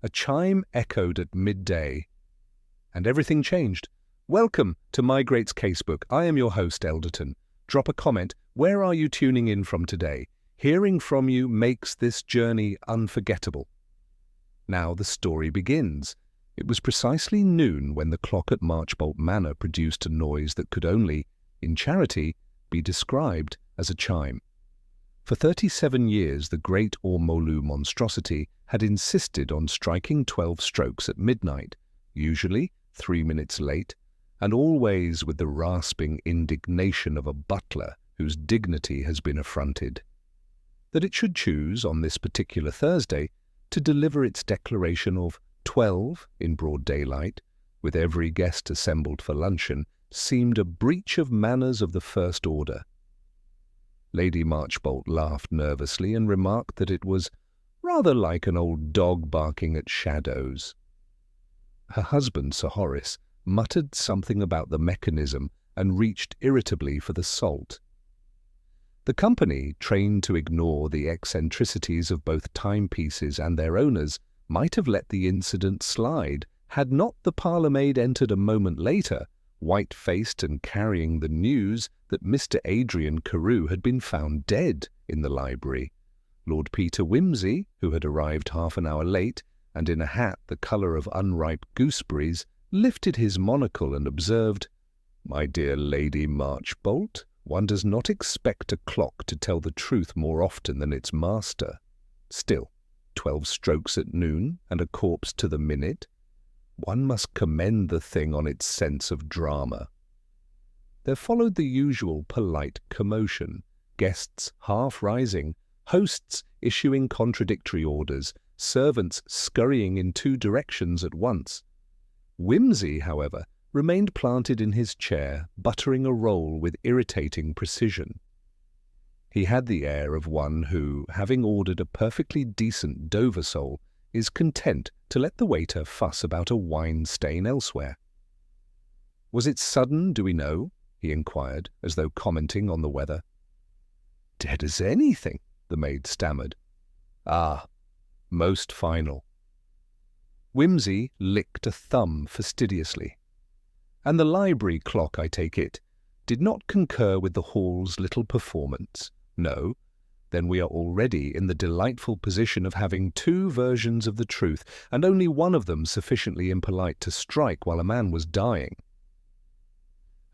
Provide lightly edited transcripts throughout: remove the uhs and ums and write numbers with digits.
A chime echoed at midday, and everything changed. Welcome to My Greats Casebook. I am your host, Elderton. Drop a comment. Where are you tuning in from today? Hearing from you makes this journey unforgettable. Now the story begins. It was precisely noon when the clock at Marchbolt Manor produced a noise that could only, in charity, be described as a chime. For 37 years, the great Ormolu monstrosity had insisted on striking 12 strokes at midnight, usually 3 minutes late, and always with the rasping indignation of a butler whose dignity has been affronted. That it should choose, on this particular Thursday, to deliver its declaration of 12 in broad daylight, with every guest assembled for luncheon, seemed a breach of manners of the first order. Lady Marchbolt laughed nervously and remarked that it was rather like an old dog barking at shadows. Her husband, Sir Horace, muttered something about the mechanism and reached irritably for the salt. The company, trained to ignore the eccentricities of both timepieces and their owners, might have let the incident slide had not the parlour-maid entered a moment later, white-faced and carrying the news that Mr. Adrian Carew had been found dead in the library. Lord Peter Wimsey, who had arrived half an hour late, and in a hat the colour of unripe gooseberries, lifted his monocle and observed, "My dear Lady Marchbolt, one does not expect a clock to tell the truth more often than its master. Still, 12 strokes at noon and a corpse to the minute. One must commend the thing on its sense of drama." There followed the usual polite commotion, guests half rising, hosts issuing contradictory orders, servants scurrying in 2 directions at once. Wimsey, however, remained planted in his chair, buttering a roll with irritating precision. He had the air of one who, having ordered a perfectly decent Dover sole, is content to let the waiter fuss about a wine stain elsewhere. "Was it sudden, do we know?" he inquired, as though commenting on the weather. "Dead as anything," the maid stammered. "Ah, most final." Wimsey licked a thumb fastidiously. "And the library clock, I take it, did not concur with the hall's little performance? No? Then we are already in the delightful position of having 2 versions of the truth, and only one of them sufficiently impolite to strike while a man was dying."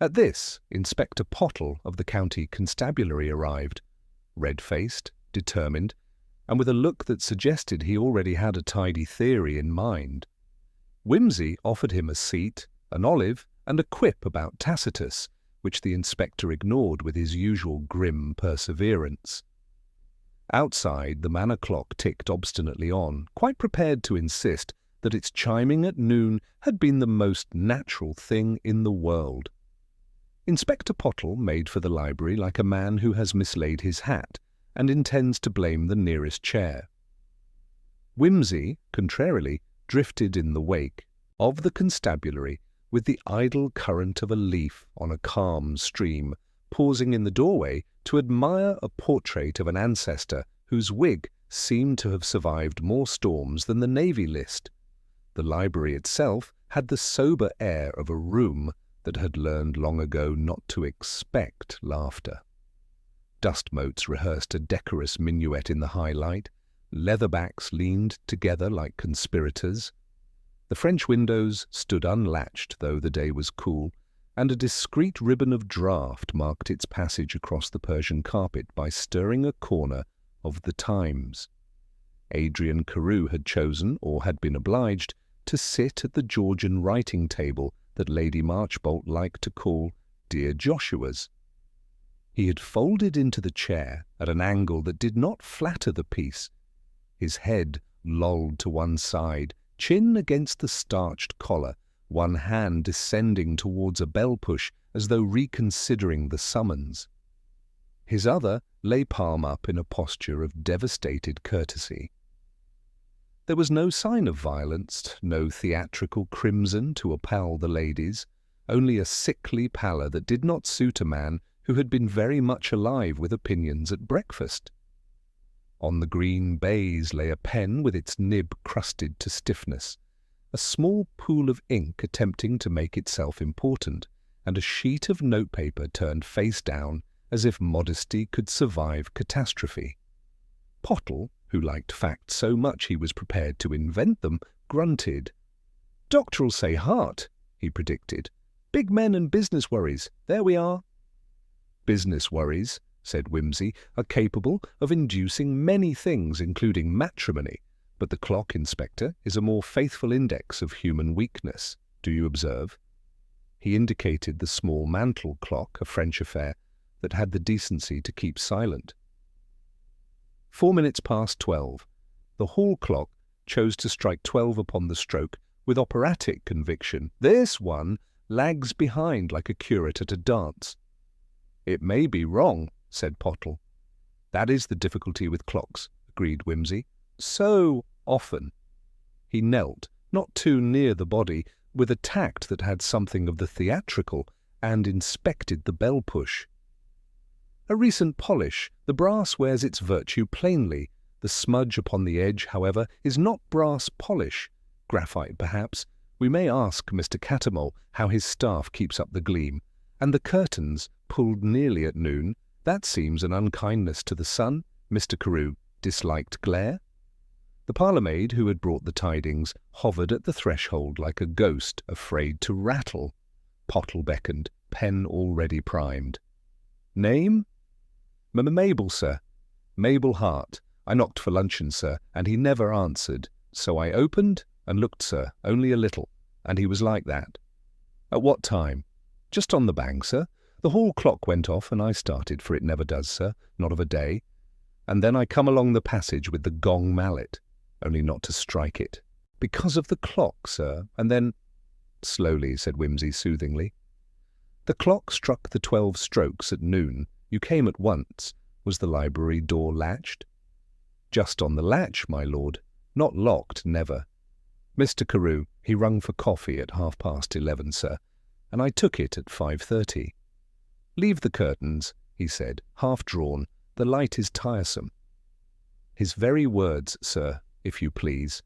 At this, Inspector Pottle of the County Constabulary arrived, red-faced, determined, and with a look that suggested he already had a tidy theory in mind. Wimsey offered him a seat, an olive, and a quip about Tacitus, which the inspector ignored with his usual grim perseverance. Outside, the manor clock ticked obstinately on, quite prepared to insist that its chiming at noon had been the most natural thing in the world. Inspector Pottle made for the library like a man who has mislaid his hat and intends to blame the nearest chair. Wimsey, contrarily, drifted in the wake of the constabulary with the idle current of a leaf on a calm stream, pausing in the doorway to admire a portrait of an ancestor whose wig seemed to have survived more storms than the Navy List. The library itself had the sober air of a room that had learned long ago not to expect laughter. Dust motes rehearsed a decorous minuet in the high light, leatherbacks leaned together like conspirators. The French windows stood unlatched, though the day was cool, and a discreet ribbon of draught marked its passage across the Persian carpet by stirring a corner of the Times. Adrian Carew had chosen, or had been obliged, to sit at the Georgian writing table that Lady Marchbolt liked to call Dear Joshua's. He had folded into the chair at an angle that did not flatter the piece, his head lolled to one side, chin against the starched collar, one hand descending towards a bell-push as though reconsidering the summons. His other lay palm up in a posture of devastated courtesy. There was no sign of violence, no theatrical crimson to appall the ladies, only a sickly pallor that did not suit a man who had been very much alive with opinions at breakfast. On the green baize lay a pen with its nib crusted to stiffness, a small pool of ink attempting to make itself important, and a sheet of notepaper turned face down as if modesty could survive catastrophe. Pottle, who liked facts so much he was prepared to invent them, grunted. "Doctor'll say heart," he predicted. "Big men and business worries. There we are." "Business worries," said Whimsy, "are capable of inducing many things, including matrimony, but the clock, Inspector, is a more faithful index of human weakness. Do you observe?" He indicated the small mantel clock, a French affair, that had the decency to keep silent. 4 minutes past 12. The hall clock chose to strike 12 upon the stroke with operatic conviction. This one lags behind like a curate at a dance. "It may be wrong," said Pottle. "That is the difficulty with clocks," agreed Whimsy. "So often." He knelt, not too near the body, with a tact that had something of the theatrical, and inspected the bell-push. "A recent polish. The brass wears its virtue plainly. The smudge upon the edge, however, is not brass polish. Graphite, perhaps. We may ask Mr. Cattermole how his staff keeps up the gleam. And the curtains, pulled nearly at noon, that seems an unkindness to the sun. Mr. Carew disliked glare." The parlour-maid, who had brought the tidings, hovered at the threshold like a ghost afraid to rattle. Pottle beckoned, pen already primed. "Name?" "Mabel, sir. Mabel Hart. I knocked for luncheon, sir, and he never answered. So I opened and looked, sir, only a little, and he was like that." "At what time?" "Just on the bang, sir. The hall clock went off and I started, for it never does, sir, not of a day. And then I come along the passage with the gong mallet, only not to strike it. Because of the clock, sir, and then—" "Slowly," said Whimsy soothingly. "The clock struck the 12 strokes at noon. You came at once. Was the library door latched?" "Just on the latch, my lord. Not locked, never. Mr. Carew, he rung for coffee at 11:30, sir, and I took it at 5:30. Leave the curtains," he said, half drawn. "The light is tiresome." "His very words, sir, if you please."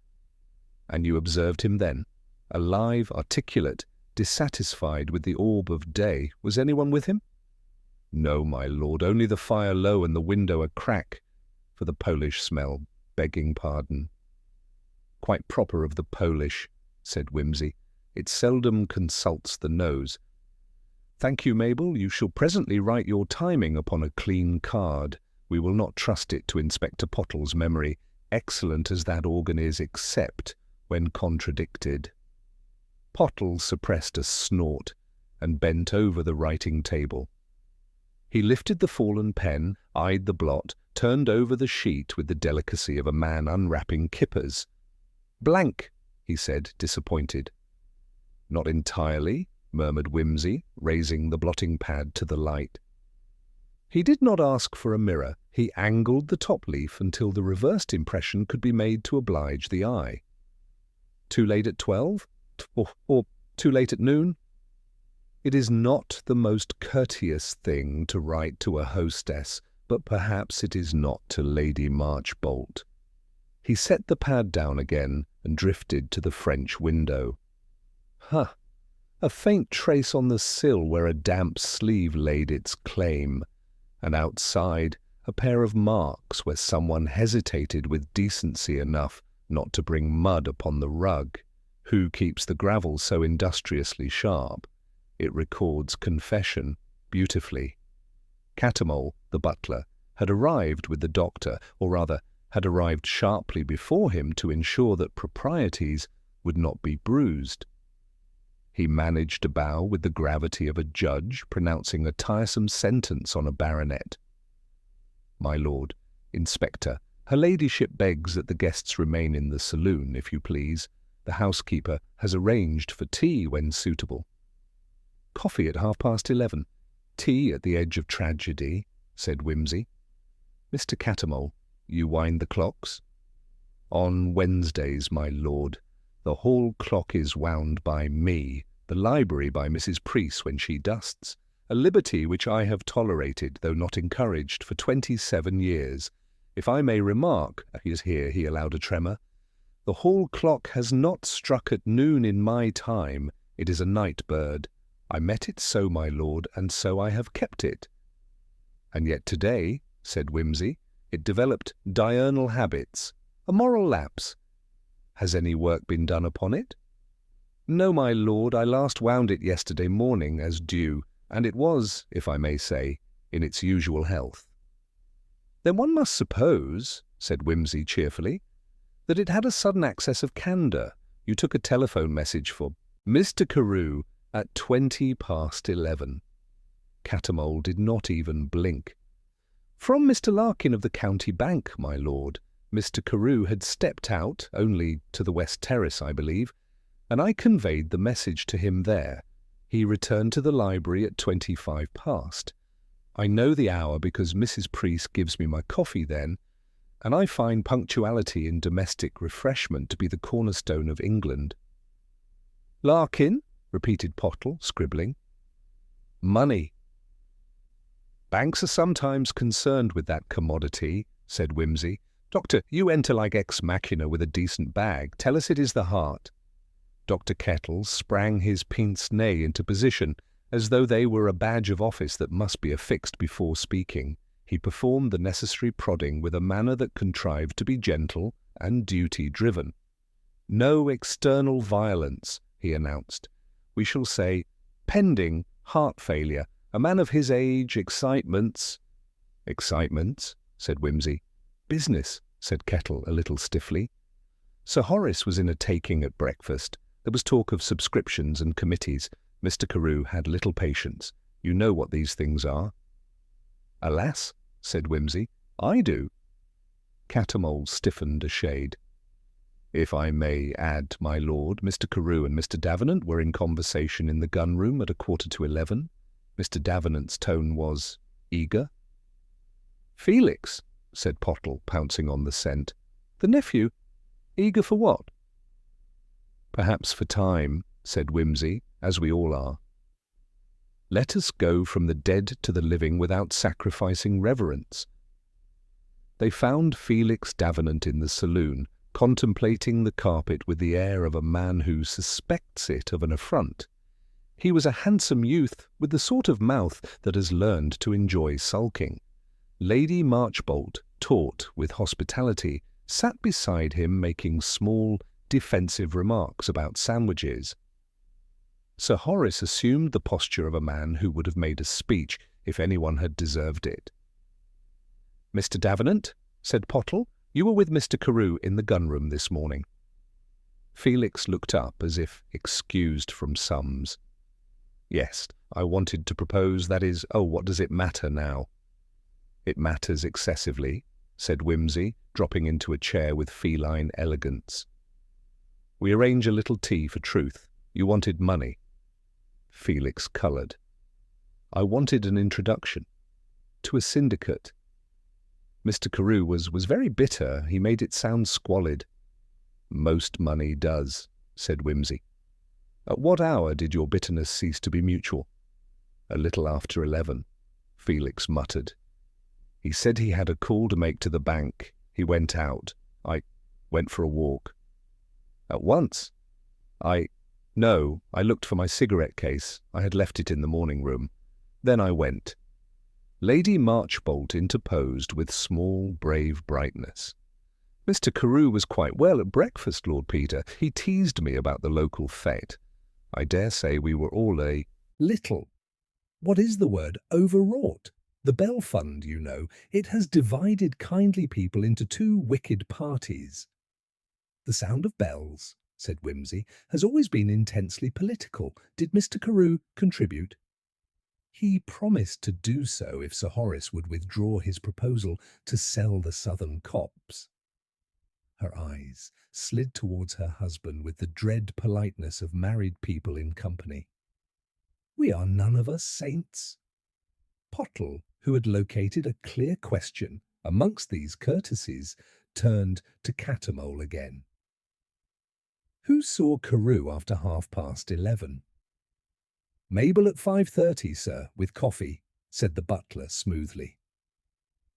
"And you observed him then? Alive, articulate, dissatisfied with the orb of day. Was anyone with him?" "No, my lord, only the fire low and the window a crack, for the Polish smell, begging pardon." "Quite proper of the Polish," said Whimsy. "It seldom consults the nose. Thank you, Mabel. You shall presently write your timing upon a clean card. We will not trust it to Inspector Pottle's memory, excellent as that organ is, except when contradicted." Pottle suppressed a snort and bent over the writing table. He lifted the fallen pen, eyed the blot, turned over the sheet with the delicacy of a man unwrapping kippers. "Blank," he said, disappointed. "Not entirely," murmured Whimsy, raising the blotting pad to the light. He did not ask for a mirror. He angled the top leaf until the reversed impression could be made to oblige the eye. "Too late at 12? Or too late at noon?" It is not the most courteous thing to write to a hostess, but perhaps it is not to Lady Marchbolt. He set the pad down again and drifted to the French window. "Huh! A faint trace on the sill where a damp sleeve laid its claim, and outside a pair of marks where someone hesitated with decency enough not to bring mud upon the rug. Who keeps the gravel so industriously sharp? It records confession beautifully." Cattermole, the butler, had arrived with the doctor, or rather, had arrived sharply before him to ensure that proprieties would not be bruised. He managed to bow with the gravity of a judge pronouncing a tiresome sentence on a baronet. "My lord, Inspector, her ladyship begs that the guests remain in the saloon, if you please. The housekeeper has arranged for tea when suitable." "Coffee at 11:30. Tea at the edge of tragedy," said Whimsy. "Mr. Cattermole, you wind the clocks?" "On Wednesdays, my lord. The hall clock is wound by me, the library by Mrs. Preece when she dusts, a liberty which I have tolerated, though not encouraged, for 27 years. If I may remark, here he allowed a tremor, the hall clock has not struck at noon in my time. It is a night bird. I met it so, my lord, and so I have kept it. And yet today, said Whimsy, it developed diurnal habits, a moral lapse. Has any work been done upon it? No, my lord, I last wound it yesterday morning as due, and it was, if I may say, in its usual health. Then one must suppose, said Whimsy cheerfully, that it had a sudden access of candour. You took a telephone message for Mr. Carew at 11:20. Cattermole did not even blink. From Mr. Larkin of the County Bank, my lord. Mr. Carew had stepped out, only to the West Terrace, I believe, and I conveyed the message to him there. He returned to the library at 25 past. I know the hour because Mrs. Priest gives me my coffee then, and I find punctuality in domestic refreshment to be the cornerstone of England. Larkin, repeated Pottle, scribbling. Money. Banks are sometimes concerned with that commodity, said Whimsy. Doctor, you enter like ex machina with a decent bag. Tell us it is the heart. Dr. Kettle sprang his pince-nez into position, as though they were a badge of office that must be affixed before speaking. He performed the necessary prodding with a manner that contrived to be gentle and duty-driven. No external violence, he announced. We shall say, pending heart failure. A man of his age, excitements. Excitements, said Whimsy. Business, said Kettle a little stiffly. Sir Horace was in a taking at breakfast. There was talk of subscriptions and committees. Mr. Carew had little patience. You know what these things are. Alas, said Whimsy, I do. Cattermole stiffened a shade. If I may add, my lord, Mr. Carew and Mr. Davenant were in conversation in the gun-room at 11:15. Mr. Davenant's tone was eager. Felix, said Pottle, pouncing on the scent. The nephew? Eager for what? Perhaps for time, said Whimsy, as we all are. Let us go from the dead to the living without sacrificing reverence. They found Felix Davenant in the saloon, contemplating the carpet with the air of a man who suspects it of an affront. He was a handsome youth with the sort of mouth that has learned to enjoy sulking. Lady Marchbolt, taught with hospitality, sat beside him making small, defensive remarks about sandwiches. Sir Horace assumed the posture of a man who would have made a speech if anyone had deserved it. Mr. Davenant, said Pottle, you were with Mr. Carew in the gun-room this morning. Felix looked up as if excused from sums. Yes, I wanted to propose, that is, what does it matter now? It matters excessively, said Whimsy, dropping into a chair with feline elegance. We arrange a little tea for truth. You wanted money. Felix coloured. I wanted an introduction. To a syndicate. Mr. Carew was very bitter. He made it sound squalid. Most money does, said Whimsy. At what hour did your bitterness cease to be mutual? A little after 11, Felix muttered. He said he had a call to make to the bank. He went out. I went for a walk. At once? No, I looked for my cigarette case. I had left it in the morning room. Then I went. Lady Marchbolt interposed with small, brave brightness. Mr. Carew was quite well at breakfast, Lord Peter. He teased me about the local fete. I dare say we were all a little. What is the word? Overwrought. The Bell Fund, you know, it has divided kindly people into two wicked parties. The sound of bells, said Whimsy, has always been intensely political. Did Mr. Carew contribute? He promised to do so if Sir Horace would withdraw his proposal to sell the Southern Copse. Her eyes slid towards her husband with the dread politeness of married people in company. We are none of us saints. Pottle, who had located a clear question amongst these courtesies, turned to Cattermole again. Who saw Carew after 11:30? Mabel at 5:30, sir, with coffee, said the butler smoothly.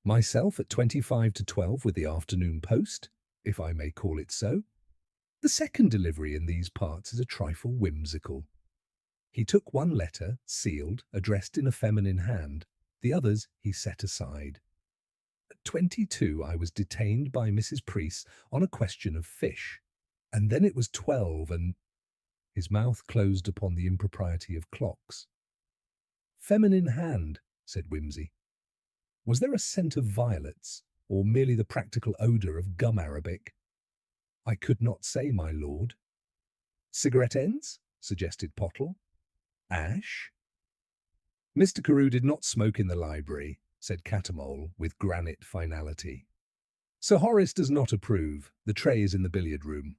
Myself at 25 to 12 with the afternoon post, if I may call it so. The second delivery in these parts is a trifle whimsical. He took one letter, sealed, addressed in a feminine hand. The others he set aside. At 22 I was detained by Mrs. Priest on a question of fish. And then it was 12 and... His mouth closed upon the impropriety of clocks. Feminine hand, said Whimsy. Was there a scent of violets, or merely the practical odour of gum arabic? I could not say, my lord. Cigarette ends, suggested Pottle. Ash? Mr. Carew did not smoke in the library, said Catamole with granite finality. Sir Horace does not approve. The tray is in the billiard room.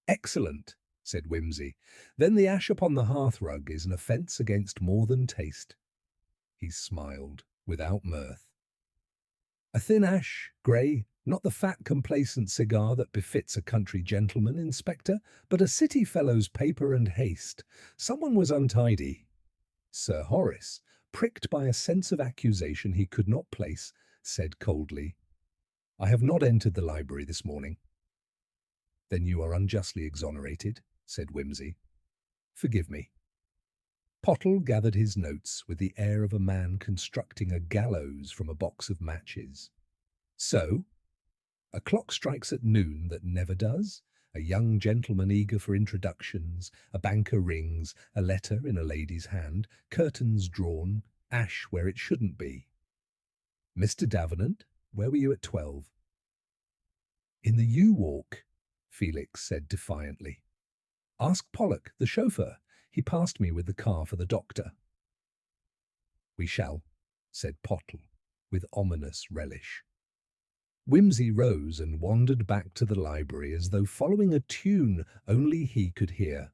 Excellent, said Whimsy. Then the ash upon the hearthrug is an offence against more than taste. He smiled, without mirth. A thin ash, grey, not the fat, complacent cigar that befits a country gentleman, Inspector, but a city fellow's paper and haste. Someone was untidy. Sir Horace, pricked by a sense of accusation he could not place, said coldly, I have not entered the library this morning. Then you are unjustly exonerated, said Whimsy. Forgive me. Pottle gathered his notes with the air of a man constructing a gallows from a box of matches. So, a clock strikes at noon that never does, a young gentleman eager for introductions, a banker rings, a letter in a lady's hand, curtains drawn, ash where it shouldn't be. Mr. Davenant, where were you at 12? In the U-Walk, Felix said defiantly. Ask Pollock, the chauffeur. He passed me with the car for the doctor. We shall, said Pottle, with ominous relish. Whimsy rose and wandered back to the library as though following a tune only he could hear.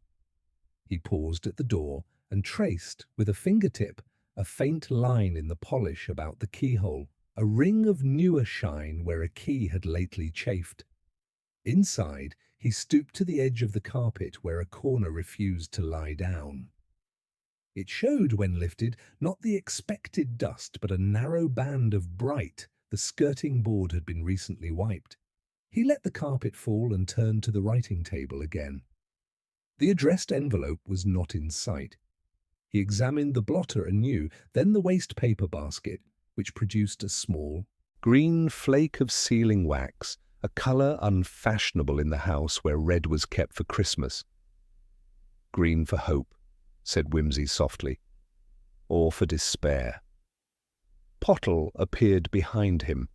He paused at the door and traced, with a fingertip, a faint line in the polish about the keyhole, a ring of newer shine where a key had lately chafed. Inside, he stooped to the edge of the carpet where a corner refused to lie down. It showed, when lifted, not the expected dust, but a narrow band of bright. The skirting board had been recently wiped. He let the carpet fall and turned to the writing table again. The addressed envelope was not in sight. He examined the blotter anew, then the waste paper basket, which produced a small, green flake of sealing wax, a colour unfashionable in the house where red was kept for Christmas. Green for hope, said Whimsy softly, or for despair. Pottle appeared behind him.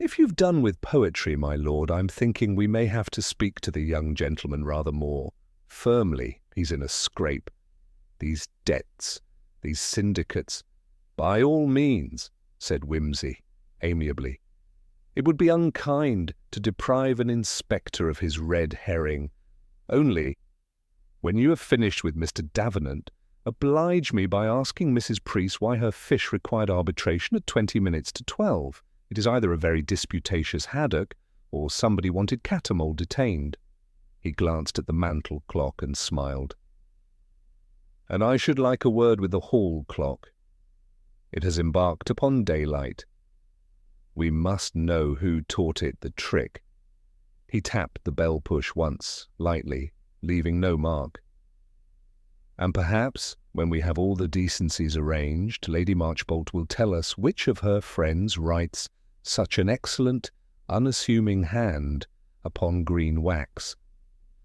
If you've done with poetry, my lord, I'm thinking we may have to speak to the young gentleman rather more firmly. He's in a scrape. These debts, these syndicates. By all means, said Whimsy, amiably. It would be unkind to deprive an inspector of his red herring. Only, when you have finished with Mr. Davenant, oblige me by asking Mrs. Priest why her fish required arbitration at 20 minutes to 12. It is either a very disputatious haddock, or somebody wanted Catamole detained. He glanced at the mantel clock and smiled. And I should like a word with the hall clock. It has embarked upon daylight. We must know who taught it the trick. He tapped the bell push once, lightly, leaving no mark. And perhaps, when we have all the decencies arranged, Lady Marchbolt will tell us which of her friends writes such an excellent, unassuming hand upon green wax.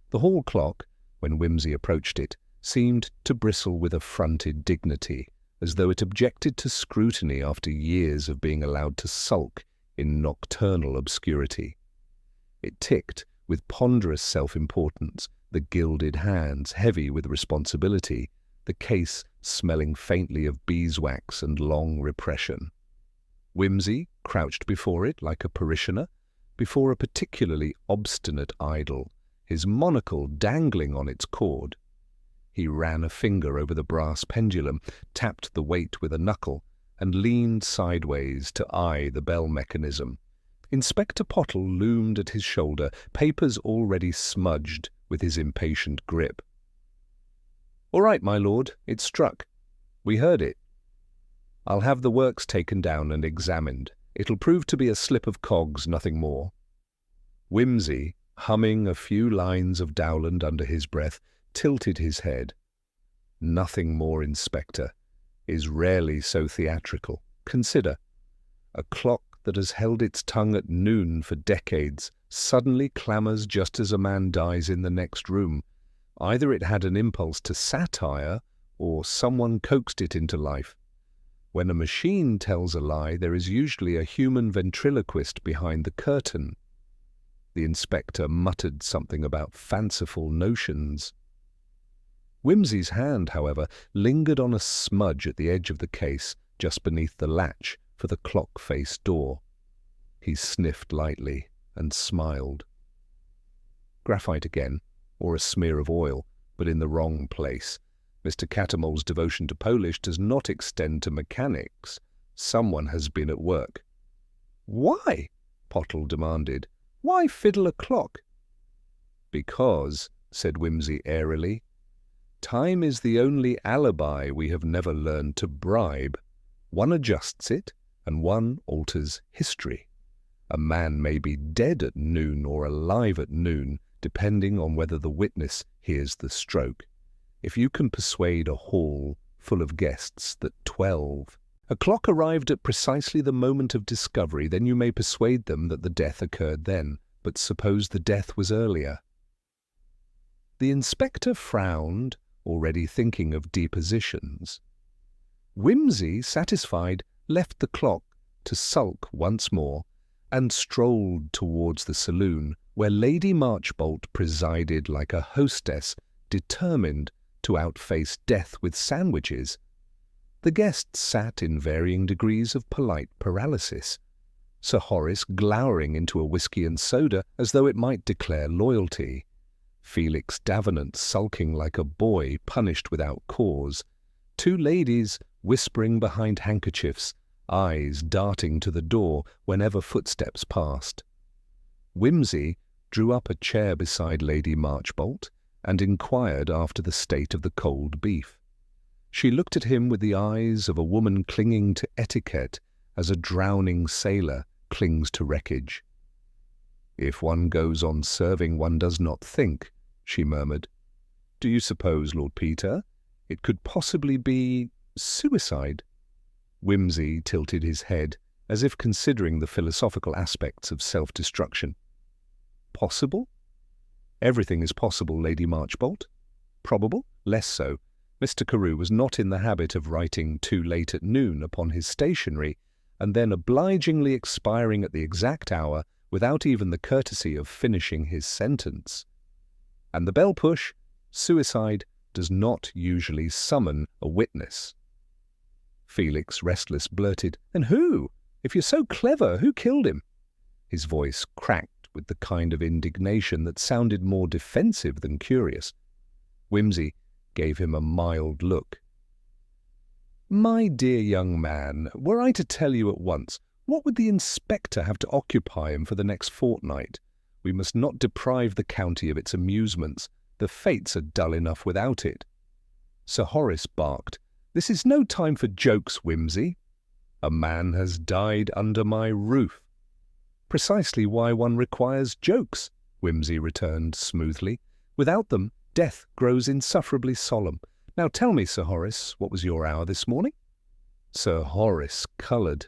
The hall clock, when Whimsy approached it, seemed to bristle with affronted dignity, as though it objected to scrutiny after years of being allowed to sulk in nocturnal obscurity. It ticked with ponderous self-importance, the gilded hands heavy with responsibility, the case smelling faintly of beeswax and long repression. Whimsy crouched before it like a parishioner, before a particularly obstinate idol, his monocle dangling on its cord. He ran a finger over the brass pendulum, tapped the weight with a knuckle, and leaned sideways to eye the bell mechanism. Inspector Pottle loomed at his shoulder, papers already smudged with his impatient grip. "All right, my lord, it struck. We heard it. I'll have the works taken down and examined. It'll prove to be a slip of cogs, nothing more." Whimsy, humming a few lines of Dowland under his breath, tilted his head. "Nothing more, Inspector, is rarely so theatrical. Consider, a clock that has held its tongue at noon for decades suddenly clamours just as a man dies in the next room. Either it had an impulse to satire, or someone coaxed it into life. When a machine tells a lie, there is usually a human ventriloquist behind the curtain." The inspector muttered something about fanciful notions. Whimsy's hand, however, lingered on a smudge at the edge of the case, just beneath the latch for the clock-face door. He sniffed lightly and smiled. Graphite again, or a smear of oil, but in the wrong place. Mr. Catamole's devotion to polish does not extend to mechanics. Someone has been at work. "Why?" Pottle demanded. "Why fiddle a clock?" "Because," said Whimsy airily, "time is the only alibi we have never learned to bribe. One adjusts it, and one alters history. A man may be dead at noon or alive at noon, depending on whether the witness hears the stroke. If you can persuade a hall full of guests that 12 o'clock arrived at precisely the moment of discovery, then you may persuade them that the death occurred then. But suppose the death was earlier?" The inspector frowned, already thinking of depositions. Whimsy, satisfied, left the clock to sulk once more and strolled towards the saloon, where Lady Marchbolt presided like a hostess determined to outface death with sandwiches. The guests sat in varying degrees of polite paralysis, Sir Horace glowering into a whisky and soda as though it might declare loyalty, Felix Davenant sulking like a boy punished without cause, two ladies whispering behind handkerchiefs, eyes darting to the door whenever footsteps passed. Whimsy drew up a chair beside Lady Marchbolt and inquired after the state of the cold beef. She looked at him with the eyes of a woman clinging to etiquette as a drowning sailor clings to wreckage. "If one goes on serving, one does not think," she murmured. "Do you suppose, Lord Peter, it could possibly be suicide?" Whimsy tilted his head, as if considering the philosophical aspects of self-destruction. "Possible? Everything is possible, Lady Marchbolt. Probable? Less so. Mr. Carew was not in the habit of writing too late at noon upon his stationery, and then obligingly expiring at the exact hour without even the courtesy of finishing his sentence. And the bell push, suicide, does not usually summon a witness." Felix, restless, blurted, "And who? If you're so clever, who killed him?" His voice cracked with the kind of indignation that sounded more defensive than curious. Whimsy gave him a mild look. "My dear young man, were I to tell you at once, what would the inspector have to occupy him for the next fortnight? We must not deprive the county of its amusements. The fates are dull enough without it." Sir Horace barked, "This is no time for jokes, Whimsy. A man has died under my roof." "Precisely why one requires jokes," Whimsy returned smoothly. "Without them, death grows insufferably solemn. Now tell me, Sir Horace, what was your hour this morning?" Sir Horace coloured.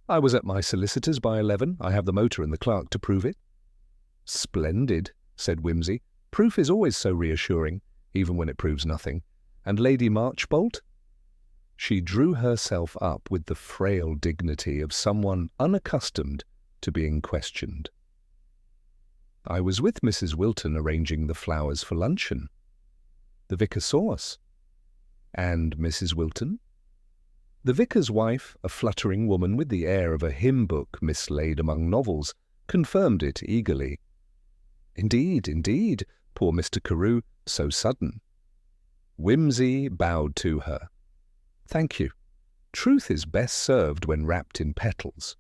"I was at my solicitor's by 11. I have the motor and the clerk to prove it." "Splendid," said Whimsy. "Proof is always so reassuring, even when it proves nothing. And Lady Marchbolt?" She drew herself up with the frail dignity of someone unaccustomed to being questioned. "I was with Mrs. Wilton arranging the flowers for luncheon. The vicar saw us." "And Mrs. Wilton?" The vicar's wife, a fluttering woman with the air of a hymn book mislaid among novels, confirmed it eagerly. "Indeed, indeed, poor Mr. Carew, so sudden." Whimsy bowed to her. "Thank you. Truth is best served when wrapped in petals."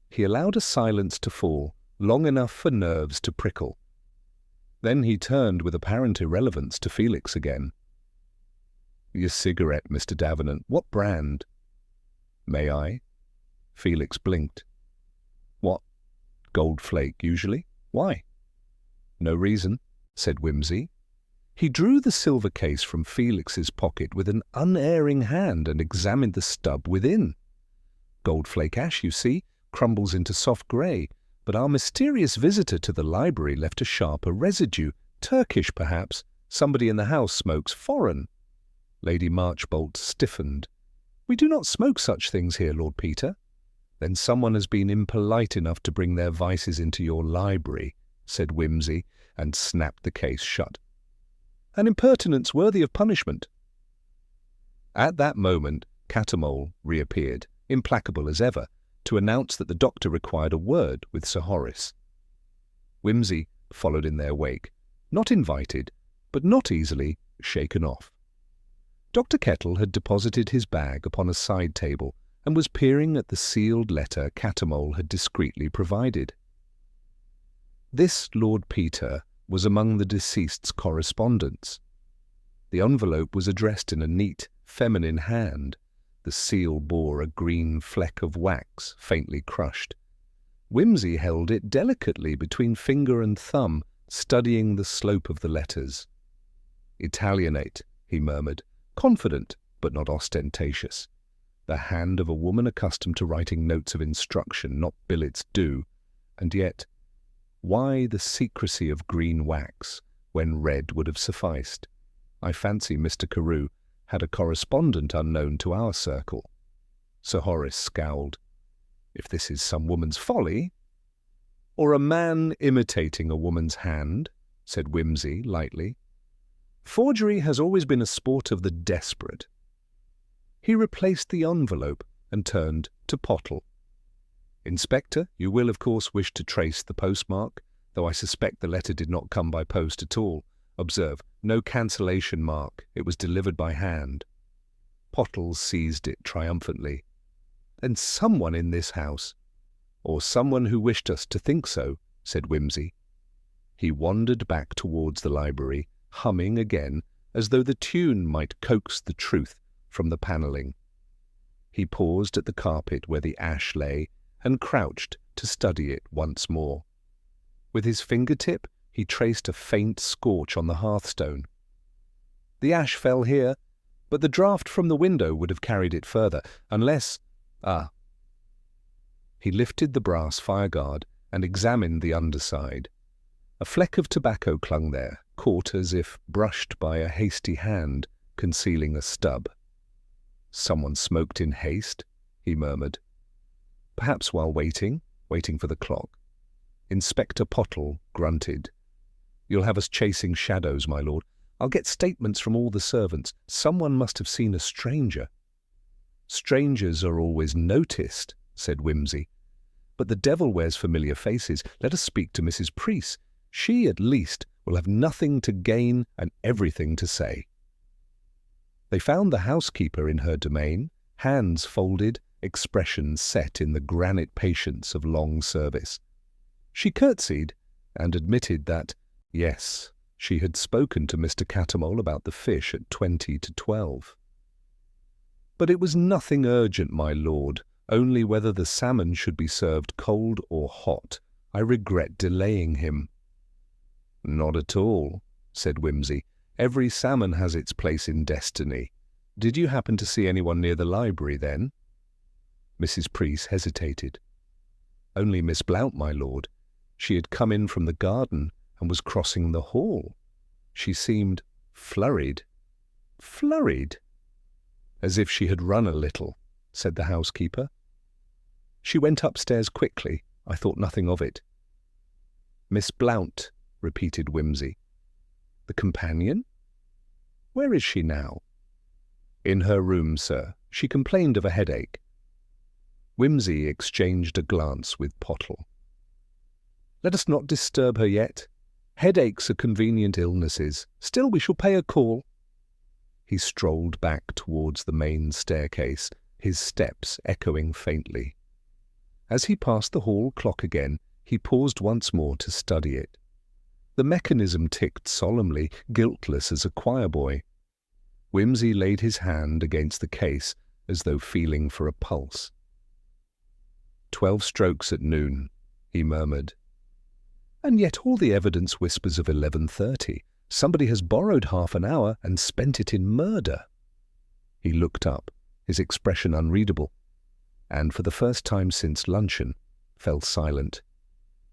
He allowed a silence to fall, long enough for nerves to prickle. Then he turned with apparent irrelevance to Felix again. "Your cigarette, Mr. Davenant, what brand?" "May I?" Felix blinked. What? Gold-flake, usually? Why? No reason, said Whimsy. He drew the silver case from Felix's pocket with an unerring hand and examined the stub within. Gold-flake ash, you see, crumbles into soft grey, but our mysterious visitor to the library left a sharper residue, Turkish perhaps. Somebody in the house smokes foreign. Lady Marchbolt stiffened. We do not smoke such things here, Lord Peter. Then someone has been impolite enough to bring their vices into your library, said Whimsy, and snapped the case shut. An impertinence worthy of punishment. At that moment, Catamole reappeared, implacable as ever, to announce that the doctor required a word with Sir Horace. Whimsy followed in their wake, not invited, but not easily shaken off. Dr. Kettle had deposited his bag upon a side table and was peering at the sealed letter Catamole had discreetly provided. This Lord Peter was among the deceased's correspondence. The envelope was addressed in a neat, feminine hand. The seal bore a green fleck of wax, faintly crushed. Whimsy held it delicately between finger and thumb, studying the slope of the letters. Italianate, he murmured, confident but not ostentatious. The hand of a woman accustomed to writing notes of instruction, not billets due. And yet, why the secrecy of green wax, when red would have sufficed? I fancy Mr. Carew had a correspondent unknown to our circle. Sir Horace scowled. If this is some woman's folly, or a man imitating a woman's hand, said Whimsy lightly. Forgery has always been a sport of the desperate. He replaced the envelope and turned to Pottle. Inspector, you will of course wish to trace the postmark, though I suspect the letter did not come by post at all. Observe, no cancellation mark. It was delivered by hand. Pottle seized it triumphantly. Then someone in this house, or someone who wished us to think so, said Whimsy. He wandered back towards the library, humming again, as though the tune might coax the truth from the panelling. He paused at the carpet where the ash lay and crouched to study it once more. With his fingertip, he traced a faint scorch on the hearthstone. The ash fell here, but the draught from the window would have carried it further, unless— He lifted the brass fireguard and examined the underside. A fleck of tobacco clung there, caught as if brushed by a hasty hand, concealing a stub. Someone smoked in haste, he murmured. Perhaps while waiting for the clock. Inspector Pottle grunted. You'll have us chasing shadows, my lord. I'll get statements from all the servants. Someone must have seen a stranger. Strangers are always noticed, said Whimsy. But the devil wears familiar faces. Let us speak to Mrs. Preece. She, at least, will have nothing to gain and everything to say. They found the housekeeper in her domain, hands folded, expression set in the granite patience of long service. She curtsied and admitted that, yes, she had spoken to Mr. Catamole about the fish at 20 to 12. But it was nothing urgent, my lord, only whether the salmon should be served cold or hot. I regret delaying him. Not at all, said Whimsy. Every salmon has its place in destiny. Did you happen to see anyone near the library then? Mrs. Preece hesitated. Only Miss Blount, my lord. She had come in from the garden and was crossing the hall. She seemed flurried. Flurried? As if she had run a little, said the housekeeper. She went upstairs quickly. I thought nothing of it. Miss Blount, repeated Whimsy. The companion? Where is she now? In her room, sir. She complained of a headache. Whimsy exchanged a glance with Pottle. Let us not disturb her yet. Headaches are convenient illnesses. Still, we shall pay a call. He strolled back towards the main staircase, his steps echoing faintly. As he passed the hall clock again, he paused once more to study it. The mechanism ticked solemnly, guiltless as a choir-boy. Whimsy laid his hand against the case as though feeling for a pulse. 12 strokes at noon, he murmured. And yet all the evidence whispers of 11:30. Somebody has borrowed half an hour and spent it in murder. He looked up, his expression unreadable, and for the first time since luncheon, fell silent.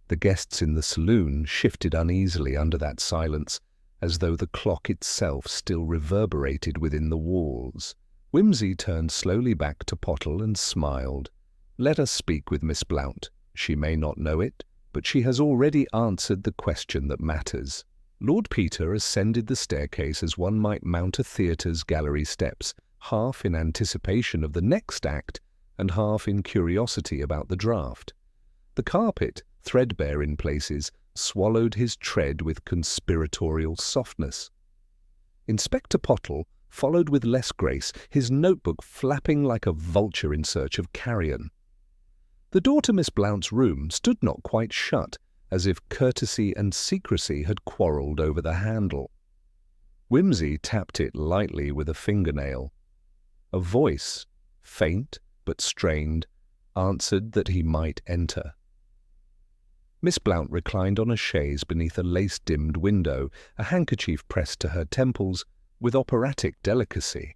The guests in the saloon shifted uneasily under that silence, as though the clock itself still reverberated within the walls. Whimsy turned slowly back to Pottle and smiled. "Let us speak with Miss Blount. She may not know it, but she has already answered the question that matters." Lord Peter ascended the staircase as one might mount a theatre's gallery steps, half in anticipation of the next act and half in curiosity about the draught. The carpet, threadbare in places, swallowed his tread with conspiratorial softness. Inspector Pottle followed with less grace, his notebook flapping like a vulture in search of carrion. The door to Miss Blount's room stood not quite shut, as if courtesy and secrecy had quarrelled over the handle. Whimsy tapped it lightly with a fingernail. A voice, faint but strained, answered that he might enter. Miss Blount reclined on a chaise beneath a lace-dimmed window, a handkerchief pressed to her temples with operatic delicacy.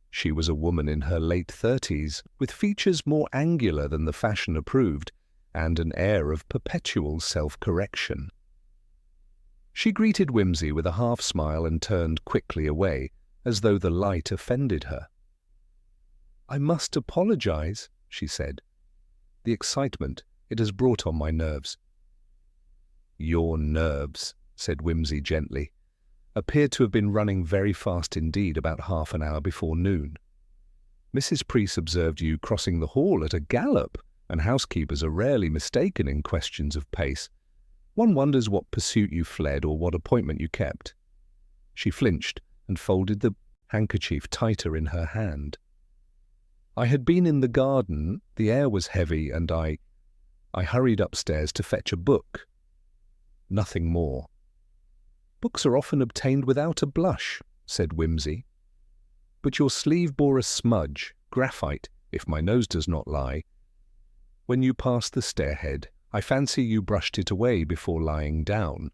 She was a woman in her late 30s, with features more angular than the fashion approved, and an air of perpetual self-correction. She greeted Whimsy with a half-smile and turned quickly away, as though the light offended her. "I must apologize," she said. "The excitement it has brought on my nerves." "Your nerves," said Whimsy gently, "appeared to have been running very fast indeed about half an hour before noon. Mrs. Preece observed you crossing the hall at a gallop, and housekeepers are rarely mistaken in questions of pace. One wonders what pursuit you fled or what appointment you kept." She flinched and folded the handkerchief tighter in her hand. "I had been in the garden, the air was heavy, and I hurried upstairs to fetch a book. Nothing more." "Books are often obtained without a blush," said Whimsy. "But your sleeve bore a smudge, graphite, if my nose does not lie, when you passed the stairhead. I fancy you brushed it away before lying down.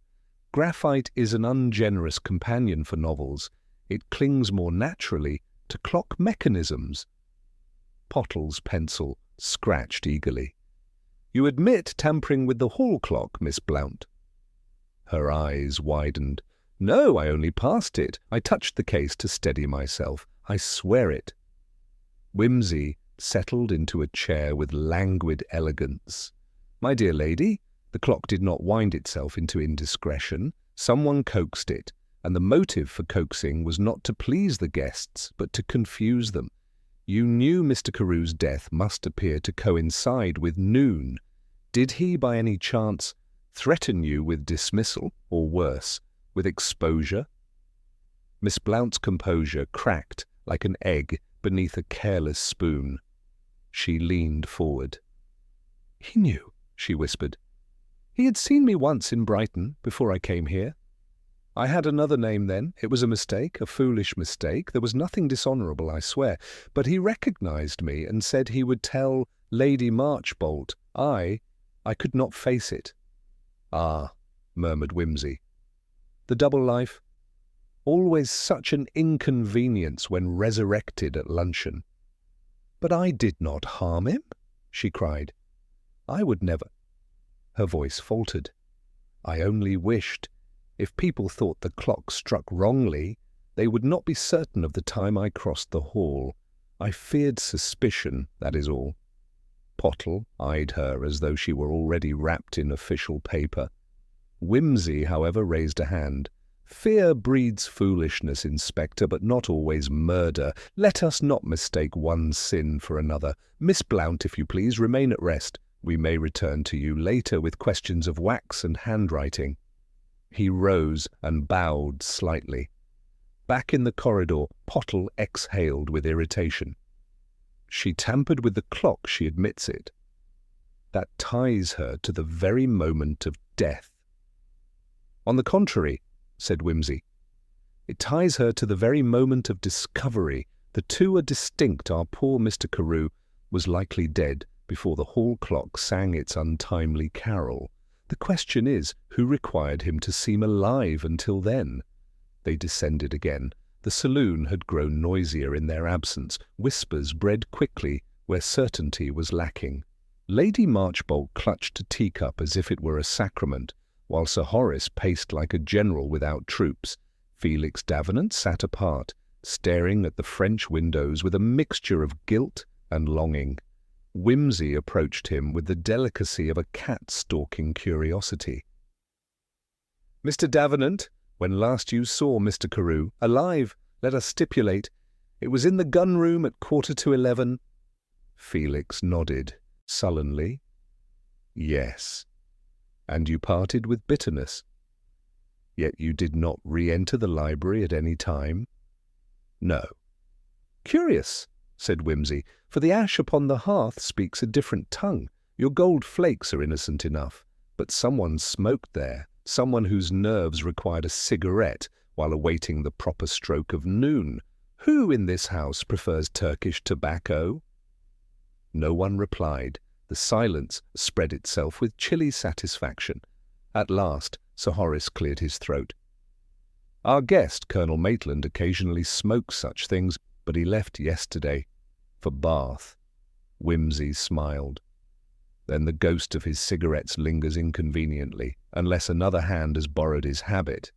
Graphite is an ungenerous companion for novels. It clings more naturally to clock mechanisms." Pottle's pencil scratched eagerly. "You admit tampering with the hall clock, Miss Blount?" Her eyes widened. "No, I only passed it. I touched the case to steady myself. I swear it." Whimsy settled into a chair with languid elegance. "My dear lady, the clock did not wind itself into indiscretion. Someone coaxed it, and the motive for coaxing was not to please the guests, but to confuse them. You knew Mr. Carew's death must appear to coincide with noon. Did he, by any chance, threaten you with dismissal, or worse, with exposure?" Miss Blount's composure cracked like an egg beneath a careless spoon. She leaned forward. "He knew," she whispered. "He had seen me once in Brighton before I came here. I had another name then. It was a mistake, a foolish mistake. There was nothing dishonourable, I swear. But he recognized me and said he would tell Lady Marchbolt. I could not face it." "Ah," murmured Whimsy. "The double life? Always such an inconvenience when resurrected at luncheon." "But I did not harm him," she cried. "I would never—" Her voice faltered. "I only wished, if people thought the clock struck wrongly, they would not be certain of the time I crossed the hall. I feared suspicion, that is all." Pottle eyed her as though she were already wrapped in official paper. Whimsy, however, raised a hand. "Fear breeds foolishness, Inspector, but not always murder. Let us not mistake one sin for another. Miss Blount, if you please, remain at rest. We may return to you later with questions of wax and handwriting." He rose and bowed slightly. Back in the corridor, Pottle exhaled with irritation. "She tampered with the clock, she admits it. That ties her to the very moment of death." "On the contrary," said Whimsy, "it ties her to the very moment of discovery. The two are distinct. Our poor Mr. Carew was likely dead before the hall clock sang its untimely carol. The question is, who required him to seem alive until then? They descended again. The saloon had grown noisier in their absence. Whispers bred quickly where certainty was lacking. Lady Marchbolt clutched a teacup as if it were a sacrament, while Sir Horace paced like a general without troops. Felix Davenant sat apart, staring at the French windows with a mixture of guilt and longing. Whimsy approached him with the delicacy of a cat stalking curiosity. "Mr. Davenant, when last you saw Mr. Carew, alive, let us stipulate, it was in the gun-room at 11:15. Felix nodded, sullenly. "Yes. And you parted with bitterness. Yet you did not re-enter the library at any time?" "No." "Curious," said Whimsy, "for the ash upon the hearth speaks a different tongue. Your gold flakes are innocent enough, but someone smoked there, someone whose nerves required a cigarette while awaiting the proper stroke of noon. Who in this house prefers Turkish tobacco?" No one replied. The silence spread itself with chilly satisfaction. At last, Sir Horace cleared his throat. "Our guest, Colonel Maitland, occasionally smokes such things, but he left yesterday. For Bath." Whimsy smiled. "Then the ghost of his cigarettes lingers inconveniently, unless another hand has borrowed his habit."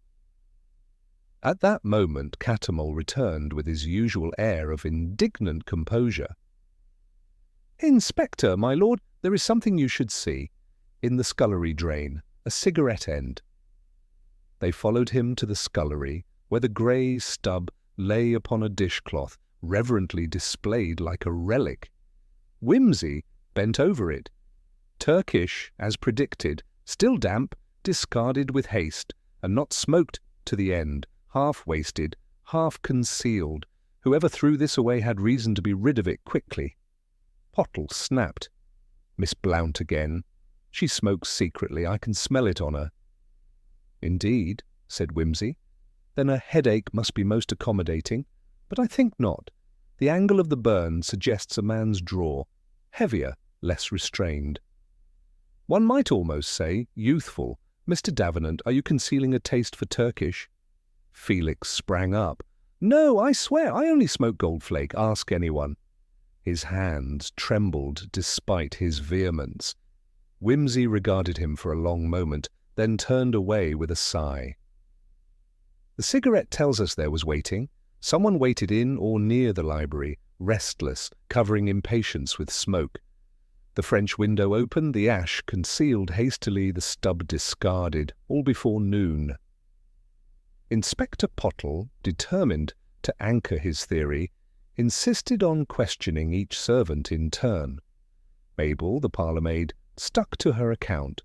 At that moment Cattermole returned with his usual air of indignant composure. "Inspector, my lord, there is something you should see. In the scullery drain, a cigarette end." They followed him to the scullery, where the grey stub lay upon a dishcloth, reverently displayed like a relic. Whimsy bent over it. Turkish, as predicted, still damp, discarded with haste, and not smoked to the end, half-wasted, half-concealed. Whoever threw this away had reason to be rid of it quickly. Pottle snapped. "Miss Blount again. She smokes secretly. I can smell it on her." "Indeed," said Whimsy. "Then a headache must be most accommodating. But I think not. The angle of the burn suggests a man's draw. Heavier, less restrained. One might almost say youthful. Mr. Davenant, are you concealing a taste for Turkish?" Felix sprang up. "No, I swear, I only smoke Goldflake. Ask anyone." His hands trembled despite his vehemence. Whimsy regarded him for a long moment, then turned away with a sigh. "The cigarette tells us there was waiting. Someone waited in or near the library, restless, covering impatience with smoke. The French window opened, the ash concealed hastily, the stub discarded, all before noon." Inspector Pottle, determined to anchor his theory, insisted on questioning each servant in turn. Mabel, the parlour-maid, stuck to her account.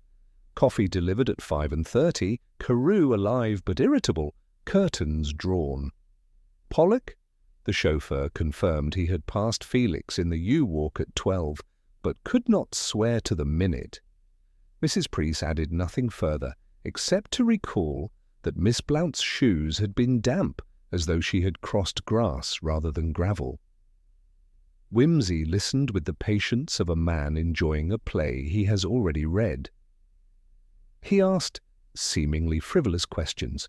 Coffee delivered at 5:30, Carew alive but irritable, curtains drawn. Pollock, the chauffeur, confirmed he had passed Felix in the yew-walk at 12, but could not swear to the minute. Mrs. Preece added nothing further, except to recall that Miss Blount's shoes had been damp, as though she had crossed grass rather than gravel. Whimsy listened with the patience of a man enjoying a play he has already read. He asked seemingly frivolous questions,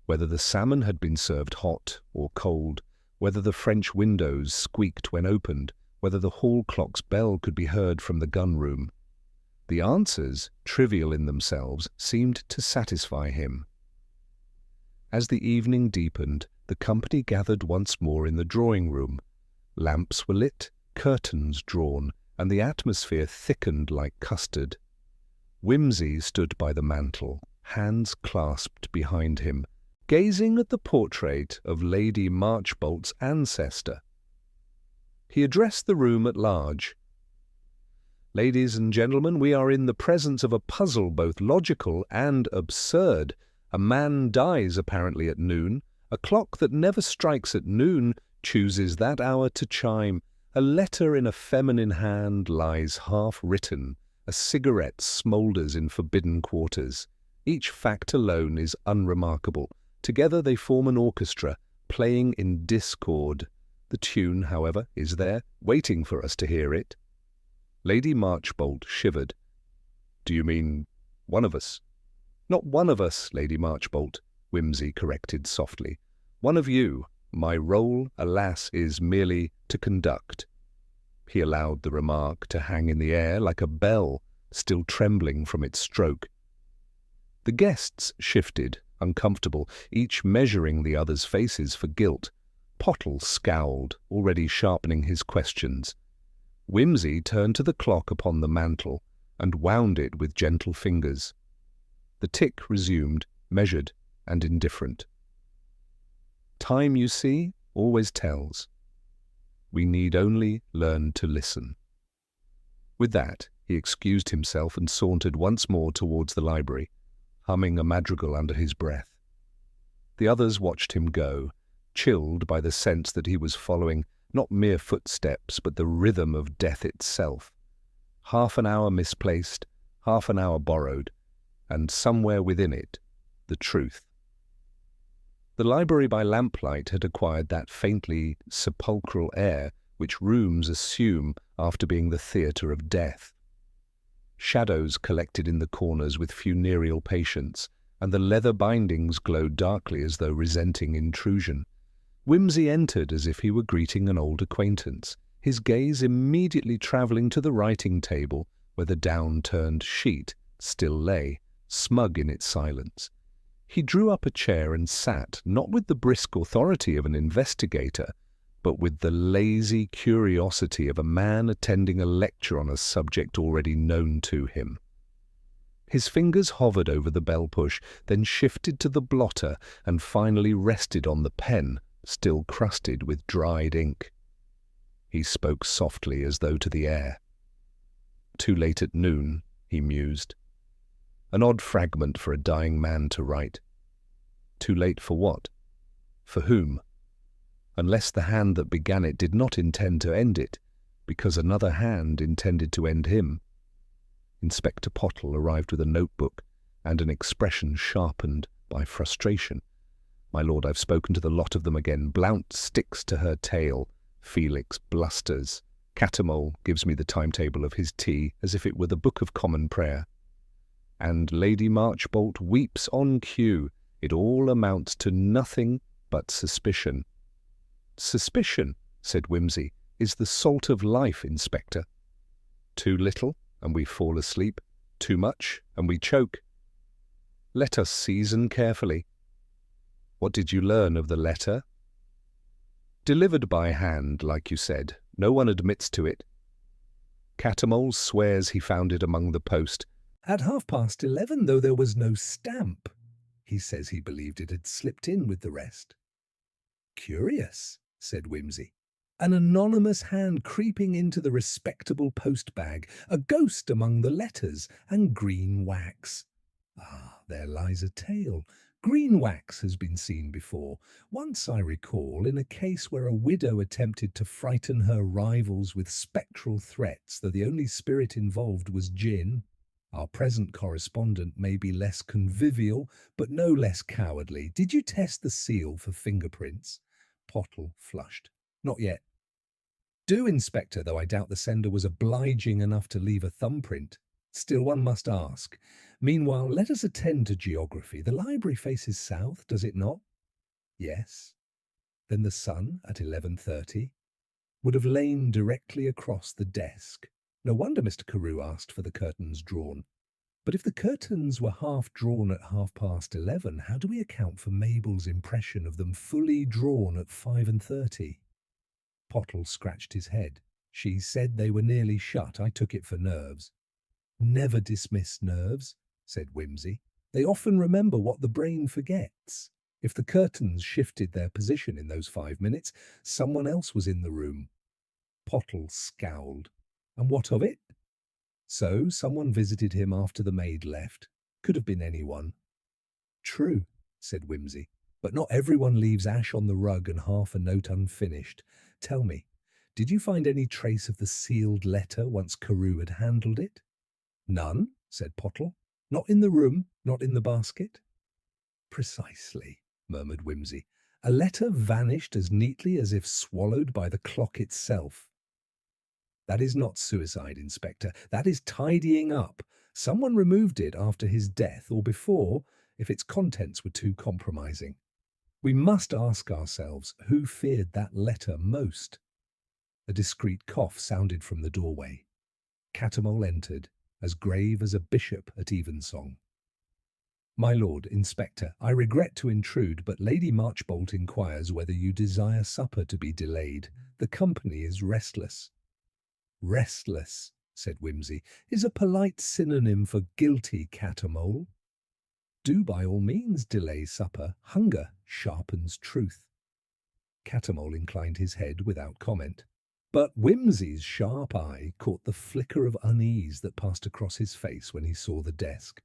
whether the salmon had been served hot or cold, whether the French windows squeaked when opened, whether the hall clock's bell could be heard from the gun-room. The answers, trivial in themselves, seemed to satisfy him. As the evening deepened, the company gathered once more in the drawing-room. Lamps were lit, curtains drawn, and the atmosphere thickened like custard. Whimsy stood by the mantel, hands clasped behind him, gazing at the portrait of Lady Marchbolt's ancestor. He addressed the room at large. "Ladies and gentlemen, we are in the presence of a puzzle both logical and absurd. A man dies apparently at noon. A clock that never strikes at noon chooses that hour to chime. A letter in a feminine hand lies half-written. A cigarette smoulders in forbidden quarters. Each fact alone is unremarkable. Together they form an orchestra, playing in discord. The tune, however, is there, waiting for us to hear it." Lady Marchbolt shivered. "Do you mean one of us?" "Not one of us, Lady Marchbolt," Whimsy corrected softly. "One of you. My role, alas, is merely to conduct." He allowed the remark to hang in the air like a bell, still trembling from its stroke. The guests shifted, uncomfortable, each measuring the other's faces for guilt. Pottle scowled, already sharpening his questions. Whimsy turned to the clock upon the mantel and wound it with gentle fingers. The tick resumed, measured and indifferent. "Time, you see, always tells. We need only learn to listen." With that, he excused himself and sauntered once more towards the library, humming a madrigal under his breath. The others watched him go, chilled by the sense that he was following not mere footsteps but the rhythm of death itself. Half an hour misplaced, half an hour borrowed, and somewhere within it, the truth. The library by lamplight had acquired that faintly sepulchral air which rooms assume after being the theatre of death. Shadows collected in the corners with funereal patience, and the leather bindings glowed darkly as though resenting intrusion. Whimsy entered as if he were greeting an old acquaintance, his gaze immediately travelling to the writing table where the down-turned sheet still lay, smug in its silence. He drew up a chair and sat, not with the brisk authority of an investigator, but with the lazy curiosity of a man attending a lecture on a subject already known to him. His fingers hovered over the bell-push, then shifted to the blotter and finally rested on the pen, still crusted with dried ink. He spoke softly as though to the air. "Too late at noon," he mused. An odd fragment for a dying man to write. Too late for what? For whom? Unless the hand that began it did not intend to end it, because another hand intended to end him. Inspector Pottle arrived with a notebook and an expression sharpened by frustration. "My lord, I've spoken to the lot of them again. Blount sticks to her tail. Felix blusters. Catamole gives me the timetable of his tea as if it were the Book of Common Prayer. And Lady Marchbolt weeps on cue. It all amounts to nothing but suspicion." "Suspicion," said Whimsy, "is the salt of life, Inspector. Too little, and we fall asleep. Too much, and we choke. Let us season carefully. What did you learn of the letter?" "Delivered by hand, like you said. No one admits to it. Catamole swears he found it among the post. At 11:30, though there was no stamp. He says he believed it had slipped in with the rest." "Curious," said Whimsy. "An anonymous hand creeping into the respectable post-bag, a ghost among the letters, and green wax. Ah, there lies a tale. Green wax has been seen before. Once, I recall, in a case where a widow attempted to frighten her rivals with spectral threats, though the only spirit involved was gin. Our present correspondent may be less convivial, but no less cowardly. Did you test the seal for fingerprints?" Pottle flushed. "Not yet." "Do, Inspector, though I doubt the sender was obliging enough to leave a thumbprint. Still, one must ask. Meanwhile, let us attend to geography. The library faces south, does it not?" "Yes." "Then the sun, at 11:30, would have lain directly across the desk. No wonder Mr. Carew asked for the curtains drawn. But if the curtains were half drawn at 11:30, how do we account for Mabel's impression of them fully drawn at 5:30? Pottle scratched his head. "She said they were nearly shut. I took it for nerves." "Never dismiss nerves," said Whimsy. "They often remember what the brain forgets. If the curtains shifted their position in those 5 minutes, someone else was in the room." Pottle scowled. "And what of it?" "So someone visited him after the maid left. Could have been anyone." "True," said Whimsy. "But not everyone leaves ash on the rug and half a note unfinished. Tell me, did you find any trace of the sealed letter once Carew had handled it?" "None," said Pottle. "Not in the room, not in the basket?" "Precisely," murmured Whimsy. "A letter vanished as neatly as if swallowed by the clock itself." That is not suicide, Inspector. That is tidying up. Someone removed it after his death or before, if its contents were too compromising. We must ask ourselves who feared that letter most. A discreet cough sounded from the doorway. Catamole entered, as grave as a bishop at evensong. My lord, Inspector, I regret to intrude, but Lady Marchbolt inquires whether you desire supper to be delayed. The company is restless. Restless, said Whimsy, is a polite synonym for guilty, Catamole. Do by all means delay supper. Hunger sharpens truth. Catamole inclined his head without comment. But Whimsy's sharp eye caught the flicker of unease that passed across his face when he saw the desk.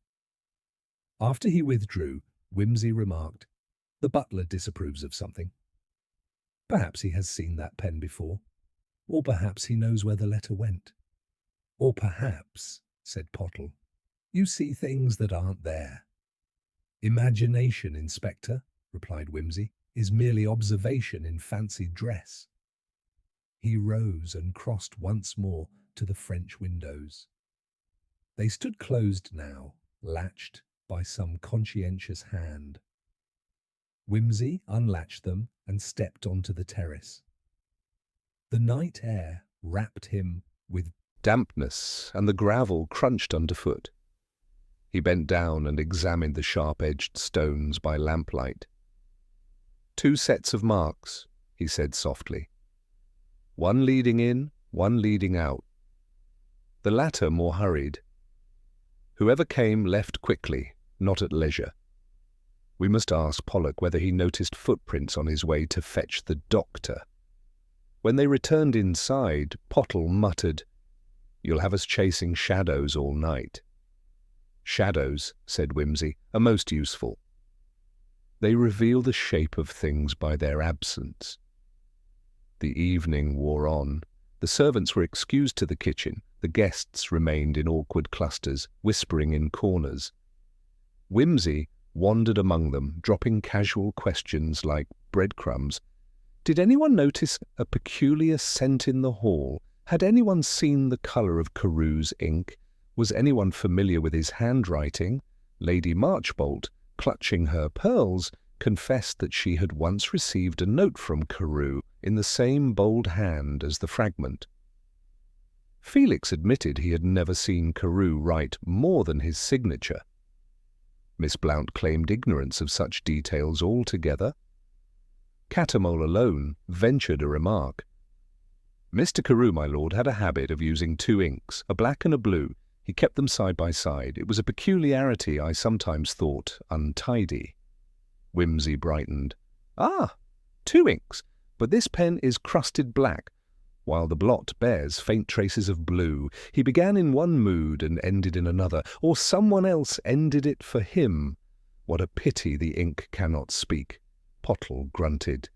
After he withdrew, Whimsy remarked, "The butler disapproves of something. Perhaps he has seen that pen before, or perhaps he knows where the letter went. Or perhaps," said Pottle, "you see things that aren't there." "Imagination, Inspector," replied Whimsy, "is merely observation in fancied dress." He rose and crossed once more to the French windows. They stood closed now, latched by some conscientious hand. Whimsy unlatched them and stepped onto the terrace. The night air wrapped him with dampness, and the gravel crunched underfoot. He bent down and examined the sharp-edged stones by lamplight. "Two sets of marks," he said softly. "One leading in, one leading out. The latter more hurried. Whoever came left quickly, not at leisure. We must ask Pollock whether he noticed footprints on his way to fetch the doctor." When they returned inside, Pottle muttered, "You'll have us chasing shadows all night." "Shadows," said Whimsy, "are most useful. They reveal the shape of things by their absence." The evening wore on. The servants were excused to the kitchen. The guests remained in awkward clusters, whispering in corners. Whimsy wandered among them, dropping casual questions like breadcrumbs. Did anyone notice a peculiar scent in the hall? Had anyone seen the colour of Carew's ink? Was anyone familiar with his handwriting? Lady Marchbolt, clutching her pearls, confessed that she had once received a note from Carew in the same bold hand as the fragment. Felix admitted he had never seen Carew write more than his signature. Miss Blount claimed ignorance of such details altogether. Catamole alone ventured a remark. "Mr. Carew, my lord, had a habit of using two inks, a black and a blue. He kept them side by side. It was a peculiarity I sometimes thought untidy." Whimsy brightened. "Ah, two inks, but this pen is crusted black, while the blot bears faint traces of blue. He began in one mood and ended in another, or someone else ended it for him. What a pity the ink cannot speak." Pottle grunted.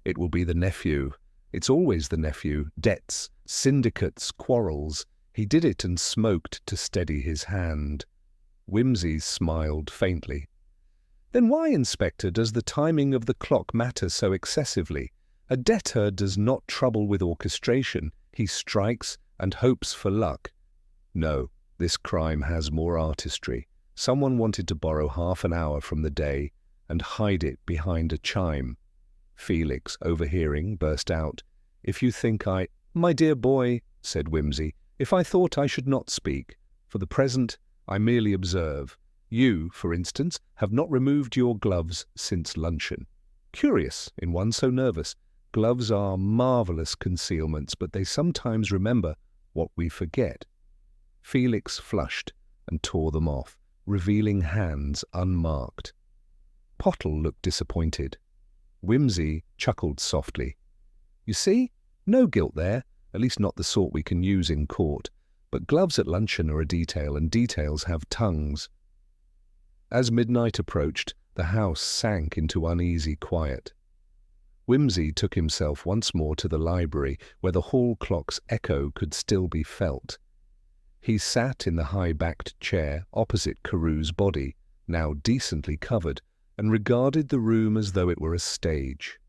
"It will be the nephew. It's always the nephew. Debts, syndicates, quarrels. He did it and smoked to steady his hand." Whimsy smiled faintly. "Then why, Inspector, does the timing of the clock matter so excessively? A debtor does not trouble with orchestration. He strikes and hopes for luck. No, this crime has more artistry. Someone wanted to borrow half an hour from the day and hide it behind a chime." Felix, overhearing, burst out, "If you think I—" "My dear boy," said Whimsy, "if I thought I should not speak. For the present, I merely observe. You, for instance, have not removed your gloves since luncheon. Curious in one so nervous. Gloves are marvellous concealments, but they sometimes remember what we forget." Felix flushed and tore them off, revealing hands unmarked. Pottle looked disappointed. Whimsy chuckled softly. "You see, no guilt there, at least not the sort we can use in court. But gloves at luncheon are a detail, and details have tongues." As midnight approached, the house sank into uneasy quiet. Whimsy took himself once more to the library, where the hall clock's echo could still be felt. He sat in the high-backed chair opposite Carew's body, now decently covered, and regarded the room as though it were a stage.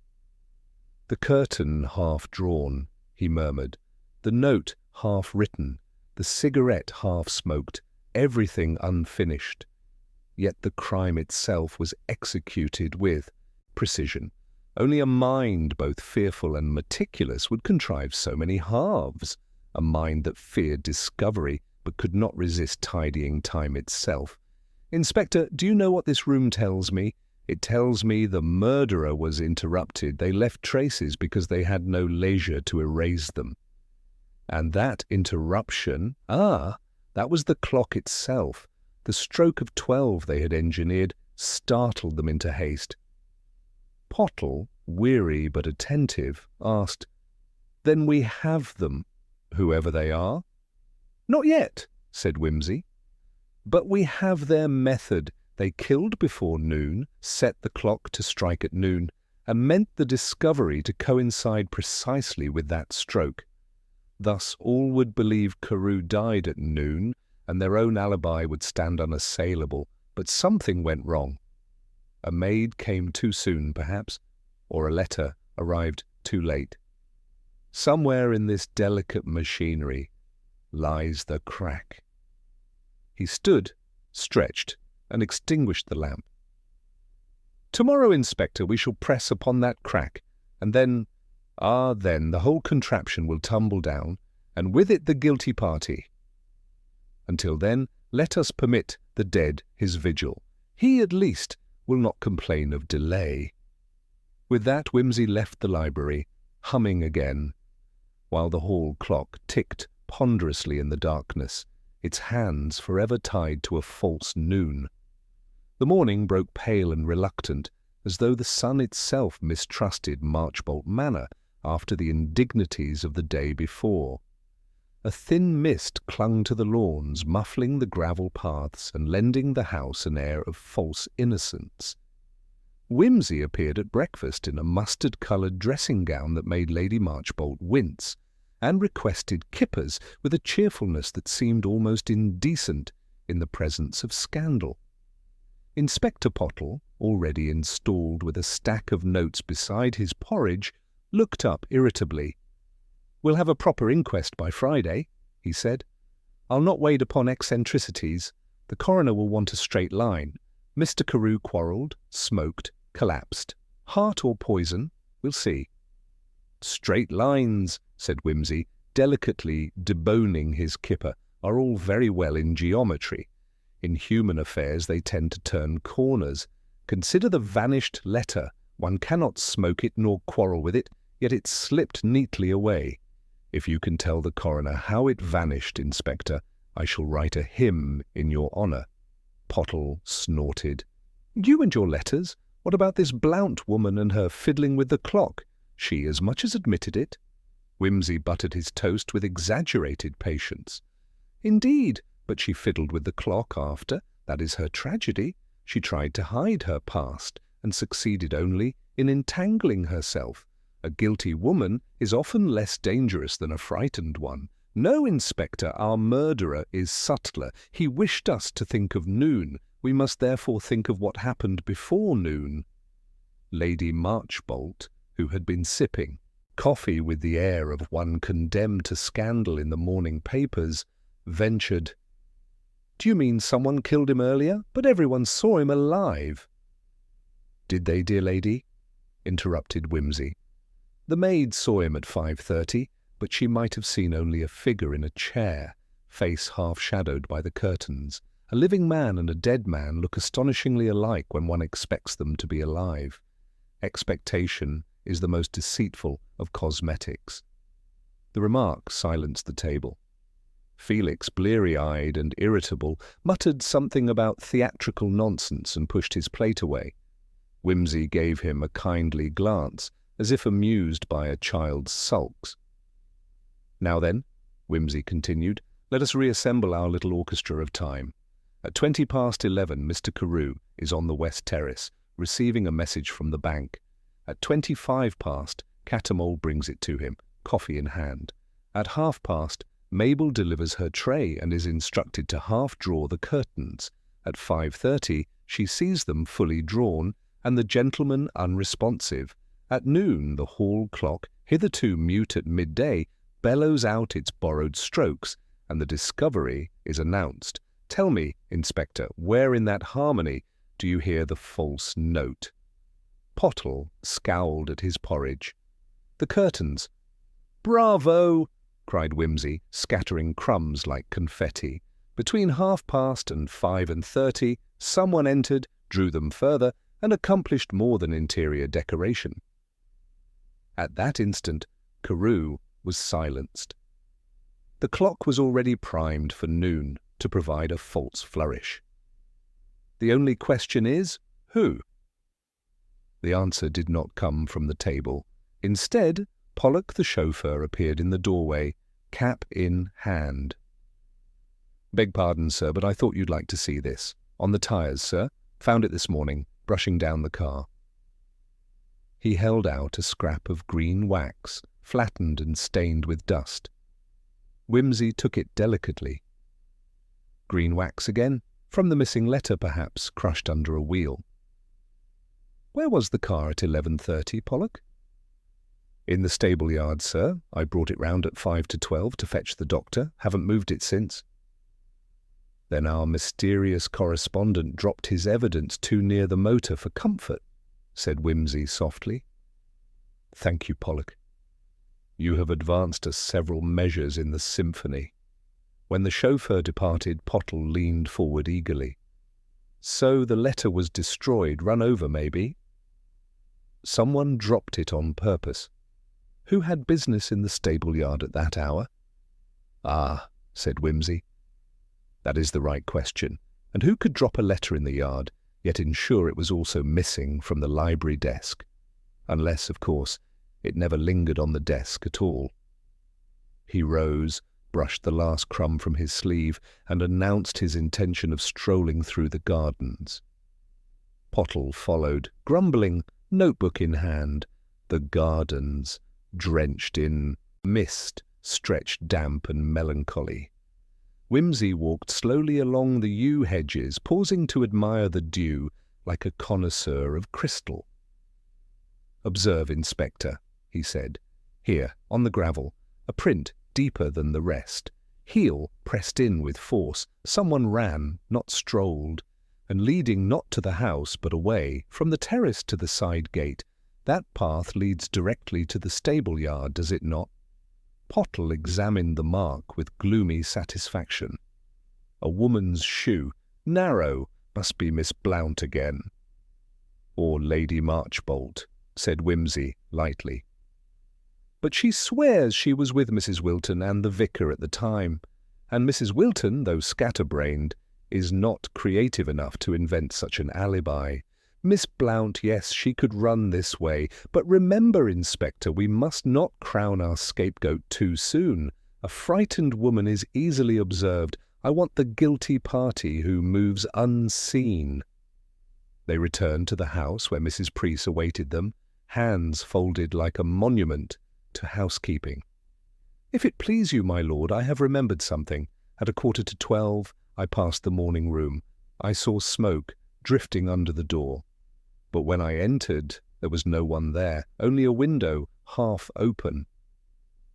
"The curtain half drawn," he murmured, "the note half written, the cigarette half smoked, everything unfinished. Yet the crime itself was executed with precision. Only a mind both fearful and meticulous would contrive so many halves, a mind that feared discovery but could not resist tidying time itself. Inspector, do you know what this room tells me? It tells me the murderer was interrupted. They left traces because they had no leisure to erase them. And that interruption, that was the clock itself. The stroke of 12 they had engineered startled them into haste. Pottle, weary but attentive, asked, "Then we have them, whoever they are?" "Not yet," said Wimsey. "But we have their method. They killed before noon, set the clock to strike at noon, and meant the discovery to coincide precisely with that stroke. Thus all would believe Carew died at noon, and their own alibi would stand unassailable, but something went wrong. A maid came too soon, perhaps, or a letter arrived too late. Somewhere in this delicate machinery lies the crack." He stood, stretched, and extinguished the lamp. "Tomorrow, Inspector, we shall press upon that crack, and then, then the whole contraption will tumble down, and with it the guilty party. Until then, let us permit the dead his vigil. He, at least, will not complain of delay." With that, Wimsey left the library, humming again, while the hall clock ticked ponderously in the darkness, its hands forever tied to a false noon. The morning broke pale and reluctant, as though the sun itself mistrusted Marchbolt Manor after the indignities of the day before. A thin mist clung to the lawns, muffling the gravel paths and lending the house an air of false innocence. Wimsey appeared at breakfast in a mustard-coloured dressing-gown that made Lady Marchbolt wince, and requested kippers with a cheerfulness that seemed almost indecent in the presence of scandal. Inspector Pottle, already installed with a stack of notes beside his porridge, looked up irritably. "We'll have a proper inquest by Friday," he said. "I'll not wade upon eccentricities. The coroner will want a straight line. Mr. Carew quarrelled, smoked, collapsed. Heart or poison? We'll see." "Straight lines," said Wimsey, delicately deboning his kipper, "are all very well in geometry. In human affairs they tend to turn corners. Consider the vanished letter. One cannot smoke it nor quarrel with it, yet it slipped neatly away. If you can tell the coroner how it vanished, Inspector, I shall write a hymn in your honour." Pottle snorted. "You and your letters? What about this Blount woman and her fiddling with the clock? She as much as admitted it." Wimsey buttered his toast with exaggerated patience. "Indeed, but she fiddled with the clock after. That is her tragedy. She tried to hide her past, and succeeded only in entangling herself. A guilty woman is often less dangerous than a frightened one. No, Inspector, our murderer is subtler. He wished us to think of noon. We must therefore think of what happened before noon." Lady Marchbolt, who had been sipping coffee with the air of one condemned to scandal in the morning papers, ventured, "Do you mean someone killed him earlier? But everyone saw him alive." "Did they, dear lady?" interrupted Wimsey. "The maid saw him at 5:30, but she might have seen only a figure in a chair, face half-shadowed by the curtains. A living man and a dead man look astonishingly alike when one expects them to be alive. Expectation is the most deceitful of cosmetics." The remark silenced the table. Felix, bleary-eyed and irritable, muttered something about theatrical nonsense and pushed his plate away. Wimsey gave him a kindly glance, as if amused by a child's sulks. "Now then," Wimsey continued, "let us reassemble our little orchestra of time. At 11:20, Mr. Carew is on the West Terrace, receiving a message from the bank. At 25 past, Catamol brings it to him, coffee in hand. At 1/2 past, Mabel delivers her tray and is instructed to half-draw the curtains. At 5:30, she sees them fully drawn, and the gentleman unresponsive. At noon, the hall clock, hitherto mute at midday, bellows out its borrowed strokes, and the discovery is announced. Tell me, Inspector, where in that harmony do you hear the false note? Pottle scowled at his porridge. The curtains. Bravo! Cried Whimsy, scattering crumbs like confetti. Between 30 and 5:30, someone entered, drew them further, and accomplished more than interior decoration. At that instant, Carew was silenced. The clock was already primed for noon to provide a false flourish. The only question is, who? The answer did not come from the table. Instead, Pollock the chauffeur appeared in the doorway, cap in hand. "Beg pardon, sir, but I thought you'd like to see this. On the tyres, sir. Found it this morning, brushing down the car." He held out a scrap of green wax, flattened and stained with dust. Whimsy took it delicately. Green wax again, from the missing letter perhaps, crushed under a wheel. "Where was the car at 11:30, Pollock?" "In the stable yard, sir. I brought it round at 5 to 12 to fetch the doctor. Haven't moved it since." Then our mysterious correspondent dropped his evidence too near the motor for comfort, said Whimsy softly. "Thank you, Pollock. You have advanced us several measures in the symphony." When the chauffeur departed, Pottle leaned forward eagerly. "So the letter was destroyed, run over, maybe?" "Someone dropped it on purpose." "Who had business in the stable yard at that hour?" "Ah," said Whimsy. "That is the right question. And who could drop a letter in the yard, yet ensure it was also missing from the library desk? Unless, of course, it never lingered on the desk at all." He rose, brushed the last crumb from his sleeve, and announced his intention of strolling through the gardens. Pottle followed, grumbling, notebook in hand. The gardens, drenched in mist, stretched damp and melancholy. Whimsy walked slowly along the yew hedges, pausing to admire the dew like a connoisseur of crystal. "Observe, Inspector," he said. "Here, on the gravel, a print deeper than the rest. Heel pressed in with force. Someone ran, not strolled, and leading not to the house but away, from the terrace to the side gate. That path leads directly to the stable yard, does it not?" Pottle examined the mark with gloomy satisfaction. "A woman's shoe, narrow, must be Miss Blount again." "Or Lady Marchbolt," said Whimsy lightly. "But she swears she was with Mrs. Wilton and the vicar at the time, and Mrs. Wilton, though scatterbrained, is not creative enough to invent such an alibi. Miss Blount, yes, she could run this way, but remember, Inspector, we must not crown our scapegoat too soon. A frightened woman is easily observed. I want the guilty party who moves unseen." They returned to the house where Mrs. Preece awaited them, hands folded like a monument to housekeeping. "If it please you, my lord, I have remembered something. At 11:45, I passed the morning room. I saw smoke drifting under the door. But when I entered, there was no one there, only a window half open."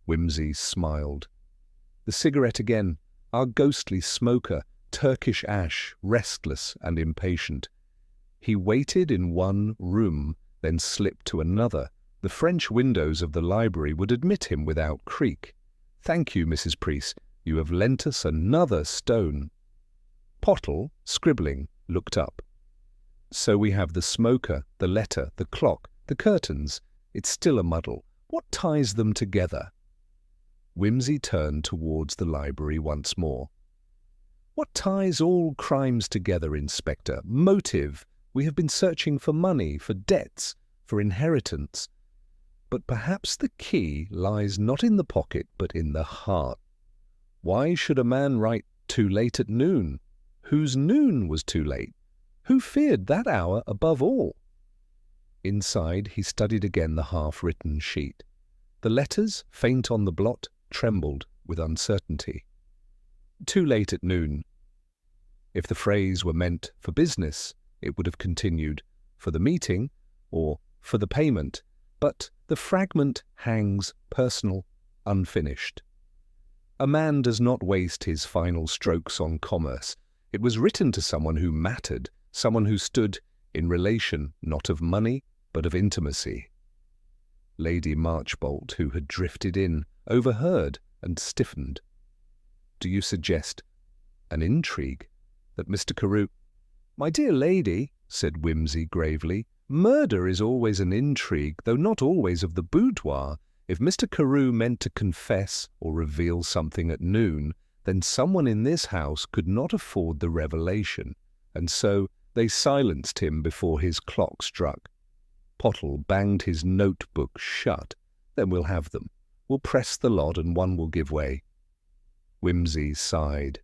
Whimsy smiled. The cigarette again, our ghostly smoker, Turkish ash, restless and impatient. He waited in one room, then slipped to another. The French windows of the library would admit him without creak. "Thank you, Mrs. Preece. You have lent us another stone." Pottle, scribbling, looked up. "So we have the smoker, the letter, the clock, the curtains. It's still a muddle. What ties them together?" Whimsy turned towards the library once more. "What ties all crimes together, Inspector? Motive. We have been searching for money, for debts, for inheritance. But perhaps the key lies not in the pocket, but in the heart. Why should a man write too late at noon? Whose noon was too late? Who feared that hour above all?" Inside, he studied again the half-written sheet. The letters, faint on the blot, trembled with uncertainty. "Too late at noon." If the phrase were meant for business, it would have continued, "for the meeting," or "for the payment," but the fragment hangs personal, unfinished. A man does not waste his final strokes on commerce. It was written to someone who mattered, someone who stood in relation not of money, but of intimacy. Lady Marchbolt, who had drifted in, overheard and stiffened. "Do you suggest an intrigue? That Mr. Carew—" "My dear lady," said Wimsey gravely, "murder is always an intrigue, though not always of the boudoir. If Mr. Carew meant to confess or reveal something at noon, then someone in this house could not afford the revelation, and so they silenced him before his clock struck. Pottle banged his notebook shut. Then we'll have them. We'll press the lot and one will give way." Wimsey sighed.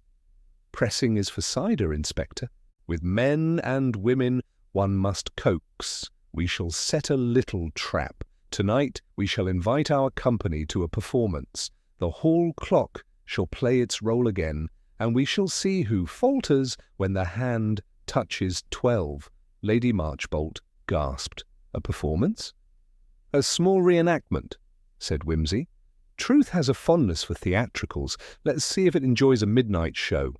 "Pressing is for cider, Inspector. With men and women one must coax. We shall set a little trap. Tonight we shall invite our company to a performance. The hall clock shall play its role again, and we shall see who falters when the hand touches 12. Lady Marchbolt gasped. "A performance?" "A small reenactment," said Wimsey. "Truth has a fondness for theatricals. Let's see if it enjoys a midnight show."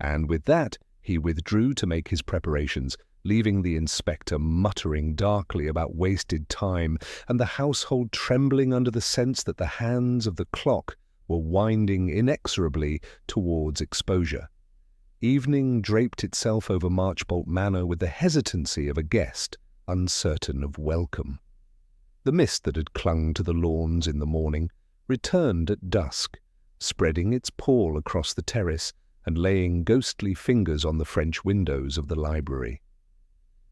And with that he withdrew to make his preparations, leaving the inspector muttering darkly about wasted time and the household trembling under the sense that the hands of the clock were winding inexorably towards exposure. Evening draped itself over Marchbolt Manor with the hesitancy of a guest uncertain of welcome. The mist that had clung to the lawns in the morning returned at dusk, spreading its pall across the terrace and laying ghostly fingers on the French windows of the library.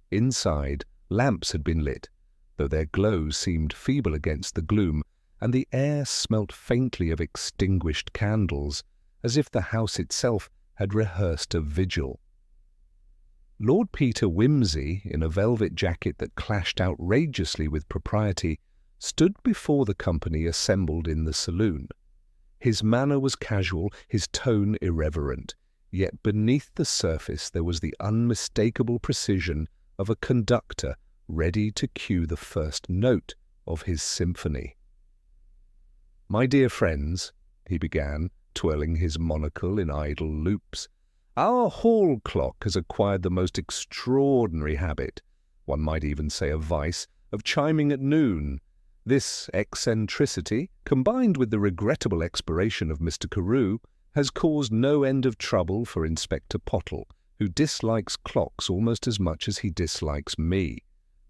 Inside, lamps had been lit, though their glow seemed feeble against the gloom, and the air smelt faintly of extinguished candles, as if the house itself had rehearsed a vigil. Lord Peter Wimsey, in a velvet jacket that clashed outrageously with propriety, stood before the company assembled in the saloon. His manner was casual, his tone irreverent, yet beneath the surface there was the unmistakable precision of a conductor ready to cue the first note of his symphony. "My dear friends," he began, twirling his monocle in idle loops, "our hall clock has acquired the most extraordinary habit, one might even say a vice, of chiming at noon. This eccentricity, combined with the regrettable expiration of Mr. Carew, has caused no end of trouble for Inspector Pottle, who dislikes clocks almost as much as he dislikes me.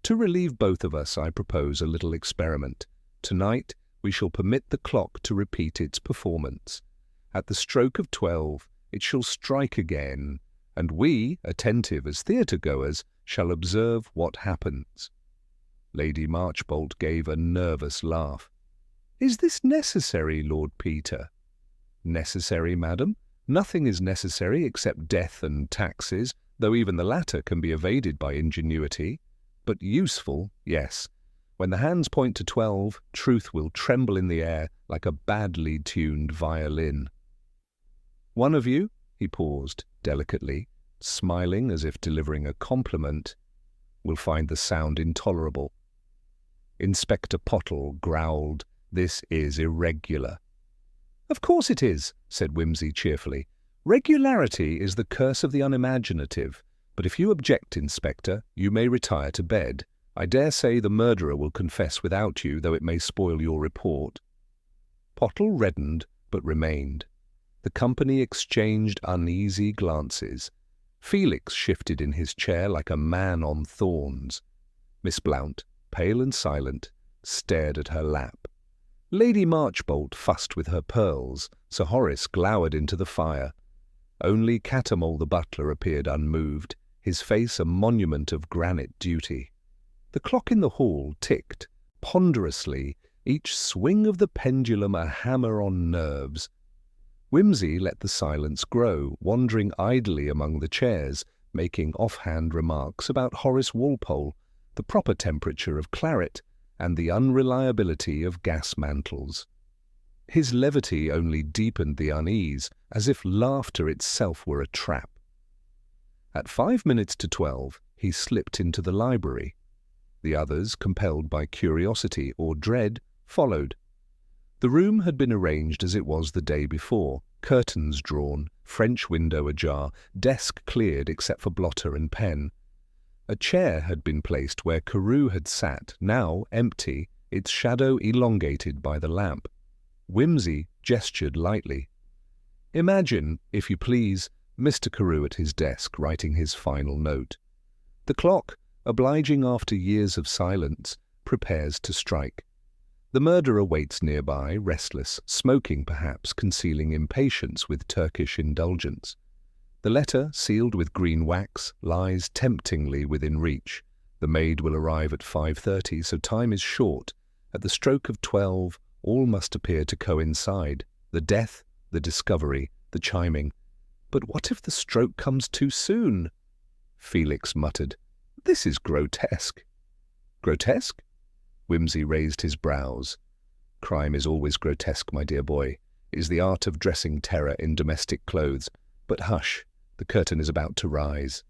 To relieve both of us, I propose a little experiment. Tonight we shall permit the clock to repeat its performance. At the stroke of 12 it shall strike again, and we, attentive as theatre-goers, shall observe what happens." Lady Marchbolt gave a nervous laugh. "Is this necessary, Lord Peter?" "Necessary, madam? Nothing is necessary except death and taxes, though even the latter can be evaded by ingenuity. But useful, yes. When the hands point to 12, truth will tremble in the air like a badly tuned violin. One of you," he paused delicately, smiling as if delivering a compliment, "will find the sound intolerable." Inspector Pottle growled, "This is irregular." "Of course it is," said Wimsey cheerfully. "Regularity is the curse of the unimaginative. But if you object, Inspector, you may retire to bed. I dare say the murderer will confess without you, though it may spoil your report." Pottle reddened, but remained. The company exchanged uneasy glances. Felix shifted in his chair like a man on thorns. Miss Blount, pale and silent, stared at her lap. Lady Marchbolt fussed with her pearls. Sir Horace glowered into the fire. Only Catamol the butler appeared unmoved, his face a monument of granite duty. The clock in the hall ticked, ponderously, each swing of the pendulum a hammer on nerves. Wimsey let the silence grow, wandering idly among the chairs, making offhand remarks about Horace Walpole, the proper temperature of claret, and the unreliability of gas mantles. His levity only deepened the unease, as if laughter itself were a trap. At 5 minutes to 12, he slipped into the library. The others, compelled by curiosity or dread, followed. The room had been arranged as it was the day before, curtains drawn, French window ajar, desk cleared except for blotter and pen. A chair had been placed where Carew had sat, now empty, its shadow elongated by the lamp. Whimsy gestured lightly. Imagine, if you please, Mr. Carew at his desk writing his final note. The clock, obliging after years of silence, prepares to strike. The murderer waits nearby, restless, smoking perhaps, concealing impatience with Turkish indulgence. The letter, sealed with green wax, lies temptingly within reach. The maid will arrive at 5:30, so time is short. At the stroke of 12, all must appear to coincide. The death, the discovery, the chiming. But what if the stroke comes too soon? Felix muttered. This is grotesque. Grotesque? Whimsy raised his brows. Crime is always grotesque, my dear boy. It is the art of dressing terror in domestic clothes. But hush, the curtain is about to rise.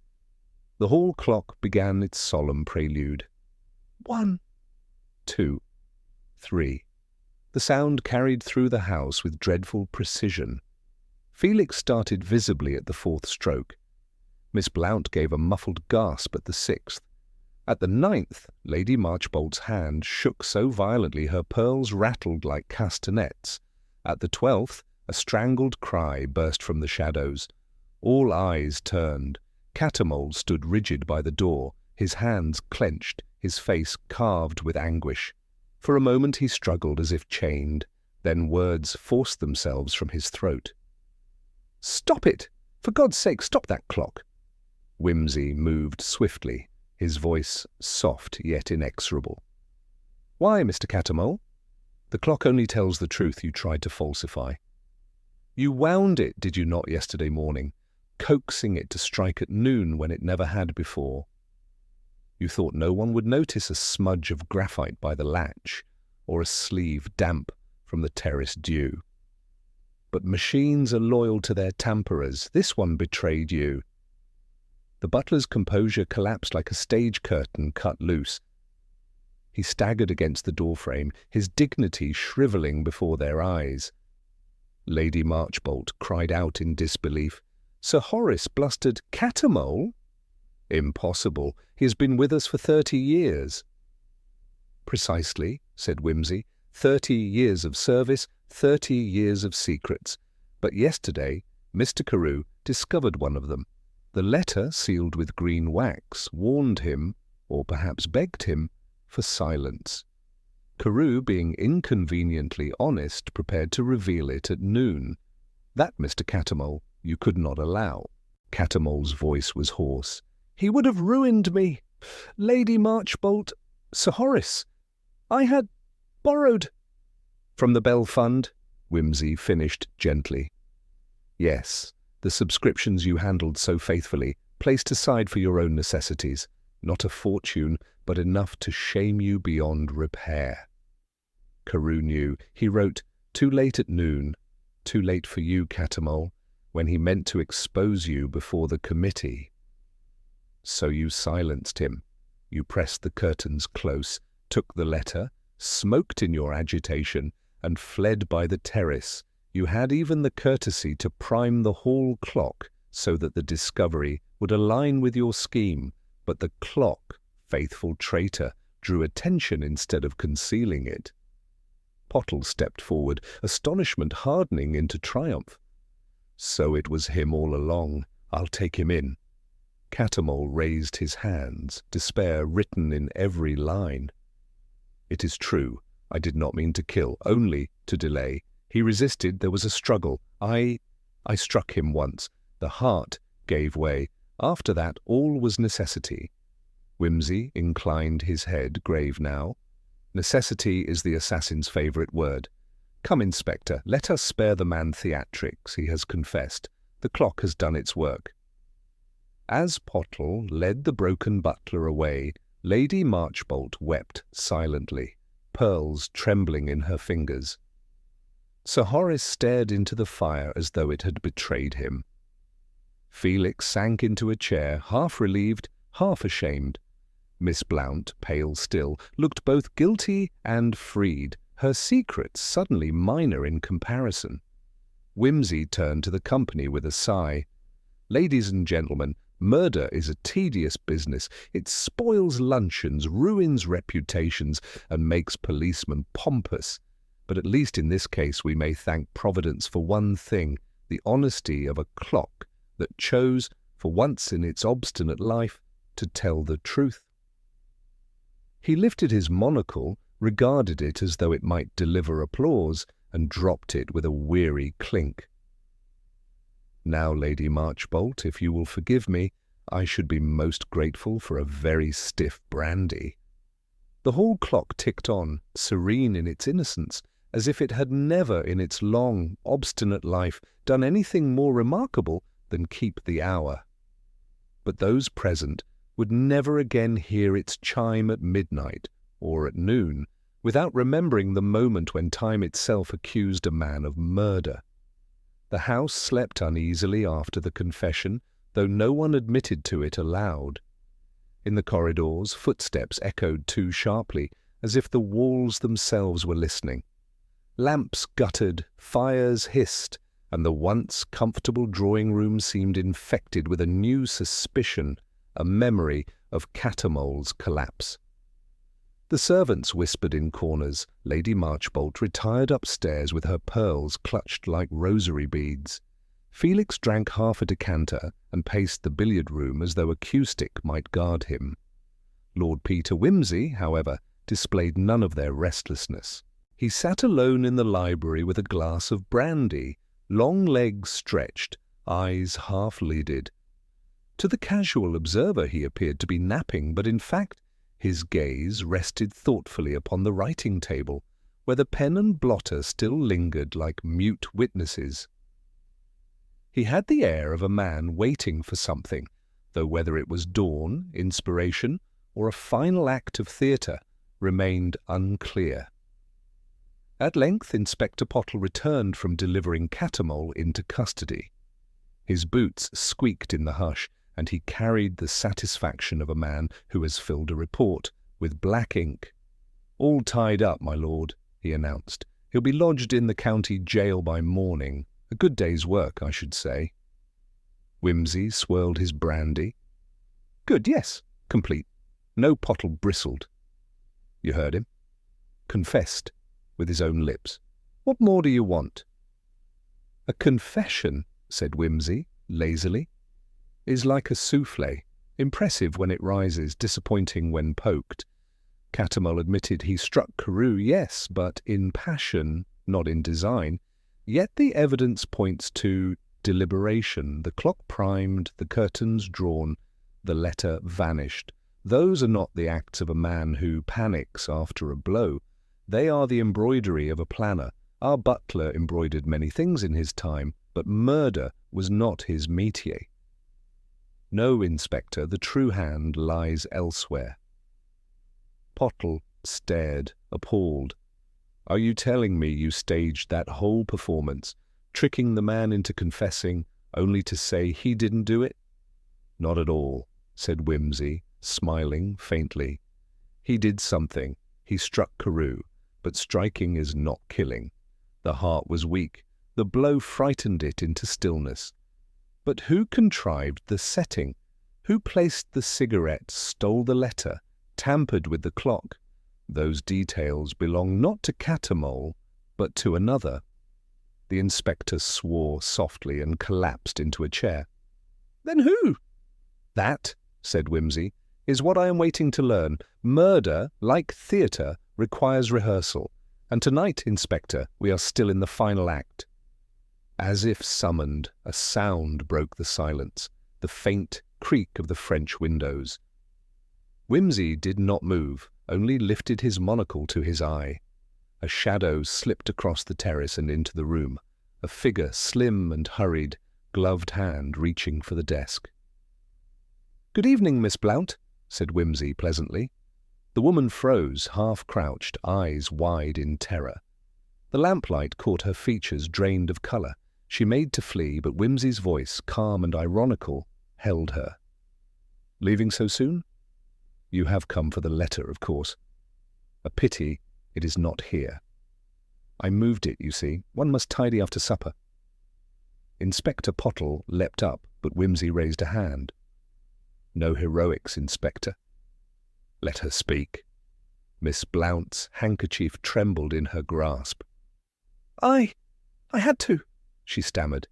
The hall clock began its solemn prelude. 1, 2, 3. The sound carried through the house with dreadful precision. Felix started visibly at the 4th stroke. Miss Blount gave a muffled gasp at the 6th. At the 9th, Lady Marchbolt's hand shook so violently her pearls rattled like castanets. At the 12th, a strangled cry burst from the shadows. All eyes turned. Catamol stood rigid by the door, his hands clenched, his face carved with anguish. For a moment he struggled as if chained. Then words forced themselves from his throat. "Stop it! For God's sake, stop that clock!" Whimsy moved swiftly, his voice soft yet inexorable. "Why, Mr. Catamol? The clock only tells the truth you tried to falsify. You wound it, did you not, yesterday morning, coaxing it to strike at noon when it never had before? You thought no one would notice a smudge of graphite by the latch, or a sleeve damp from the terrace dew. But machines are loyal to their tamperers. This one betrayed you." The butler's composure collapsed like a stage curtain cut loose. He staggered against the doorframe, his dignity shrivelling before their eyes. Lady Marchbolt cried out in disbelief. Sir Horace blustered, "Catamol? Impossible. He has been with us for 30 years. "Precisely," said Whimsy. 30 years of service, 30 years of secrets. But yesterday, Mr. Carew discovered one of them. The letter, sealed with green wax, warned him, or perhaps begged him, for silence. Carew, being inconveniently honest, prepared to reveal it at noon. That, Mr. Catamol, you could not allow. Catamol's voice was hoarse. "He would have ruined me. Lady Marchbolt, Sir Horace, I had borrowed—" "From the Bell Fund," Whimsy finished gently. "Yes, the subscriptions you handled so faithfully, placed aside for your own necessities. Not a fortune, but enough to shame you beyond repair." Carew knew. He wrote, "Too late at noon, too late for you, Catamol, when he meant to expose you before the committee. So you silenced him. You pressed the curtains close, took the letter, smoked in your agitation, and fled by the terrace. You had even the courtesy to prime the hall clock so that the discovery would align with your scheme, but the clock, faithful traitor, drew attention instead of concealing it." Pottle stepped forward, astonishment hardening into triumph. "So it was him all along. I'll take him in." Catamol raised his hands, despair written in every line. "It is true. I did not mean to kill, only to delay. He resisted, there was a struggle. I struck him once. The heart gave way. After that, all was necessity." Whimsy inclined his head, grave now. "Necessity is the assassin's favourite word. Come, Inspector, let us spare the man theatrics. He has confessed. The clock has done its work." As Pottle led the broken butler away, Lady Marchbolt wept silently, pearls trembling in her fingers. Sir Horace stared into the fire as though it had betrayed him. Felix sank into a chair, half relieved, half ashamed. Miss Blount, pale still, looked both guilty and freed, her secrets suddenly minor in comparison. Whimsy turned to the company with a sigh. "Ladies and gentlemen, murder is a tedious business. It spoils luncheons, ruins reputations, and makes policemen pompous. But at least in this case we may thank Providence for one thing, the honesty of a clock that chose, for once in its obstinate life, to tell the truth." He lifted his monocle, regarded it as though it might deliver applause, and dropped it with a weary clink. "Now, Lady Marchbolt, if you will forgive me, I should be most grateful for a very stiff brandy." The hall clock ticked on, serene in its innocence, as if it had never in its long, obstinate life done anything more remarkable than keep the hour. But those present would never again hear its chime at midnight or at noon without remembering the moment when time itself accused a man of murder. The house slept uneasily after the confession, though no one admitted to it aloud. In the corridors, footsteps echoed too sharply, as if the walls themselves were listening. Lamps guttered, fires hissed, and the once comfortable drawing-room seemed infected with a new suspicion, a memory of Catamole's collapse. The servants whispered in corners. Lady Marchbolt retired upstairs with her pearls clutched like rosary beads. Felix drank half a decanter and paced the billiard-room as though a cue-stick might guard him. Lord Peter Wimsey, however, displayed none of their restlessness. He sat alone in the library with a glass of brandy, long legs stretched, eyes half-lidded. To the casual observer he appeared to be napping, but in fact his gaze rested thoughtfully upon the writing-table, where the pen and blotter still lingered like mute witnesses. He had the air of a man waiting for something, though whether it was dawn, inspiration, or a final act of theatre remained unclear. At length Inspector Pottle returned from delivering Catamole into custody. His boots squeaked in the hush, and he carried the satisfaction of a man who has filled a report with black ink. "All tied up, my lord," he announced. "He'll be lodged in the county jail by morning. A good day's work, I should say." Whimsy swirled his brandy. "Good, yes, complete." No Pottle bristled. "You heard him. Confessed, with his own lips. What more do you want?" "A confession," said Whimsy, lazily, "is like a souffle, impressive when it rises, disappointing when poked. Catamole admitted he struck Carew, yes, but in passion, not in design. Yet the evidence points to deliberation. The clock primed, the curtains drawn, the letter vanished. Those are not the acts of a man who panics after a blow. They are the embroidery of a planner. Our butler embroidered many things in his time, but murder was not his métier. No, Inspector, the true hand lies elsewhere." Pottle stared, appalled. "Are you telling me you staged that whole performance, tricking the man into confessing, only to say he didn't do it?" "Not at all," said Whimsy, smiling faintly. "He did something. He struck Carew, but striking is not killing. The heart was weak. The blow frightened it into stillness. But who contrived the setting? Who placed the cigarette, stole the letter, tampered with the clock? Those details belong not to Catamole, but to another." The inspector swore softly and collapsed into a chair. "Then who?" "That," said Whimsy, "is what I am waiting to learn. Murder, like theatre, requires rehearsal, and tonight, Inspector, we are still in the final act." As if summoned, a sound broke the silence, the faint creak of the French windows. Whimsy did not move, only lifted his monocle to his eye. A shadow slipped across the terrace and into the room, a figure slim and hurried, gloved hand reaching for the desk. "Good evening, Miss Blount," said Whimsy pleasantly. The woman froze, half-crouched, eyes wide in terror. The lamplight caught her features drained of colour. She made to flee, but Whimsy's voice, calm and ironical, held her. "Leaving so soon? You have come for the letter, of course. A pity it is not here." I moved it, you see. One must tidy after supper. Inspector Pottle leapt up, but Whimsy raised a hand. No heroics, Inspector. Let her speak. Miss Blount's handkerchief trembled in her grasp. I had to, she stammered.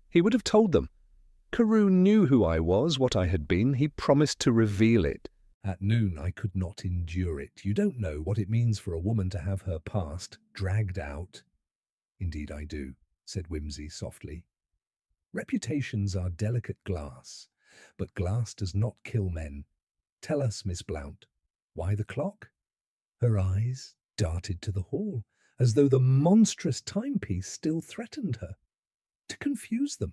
He would have told them. Carew knew who I was, what I had been. He promised to reveal it. At noon I could not endure it. You don't know what it means for a woman to have her past dragged out. Indeed I do, said Whimsy softly. Reputations are delicate glass, but glass does not kill men. Tell us, Miss Blount, why the clock? Her eyes darted to the hall, as though the monstrous timepiece still threatened her. To confuse them.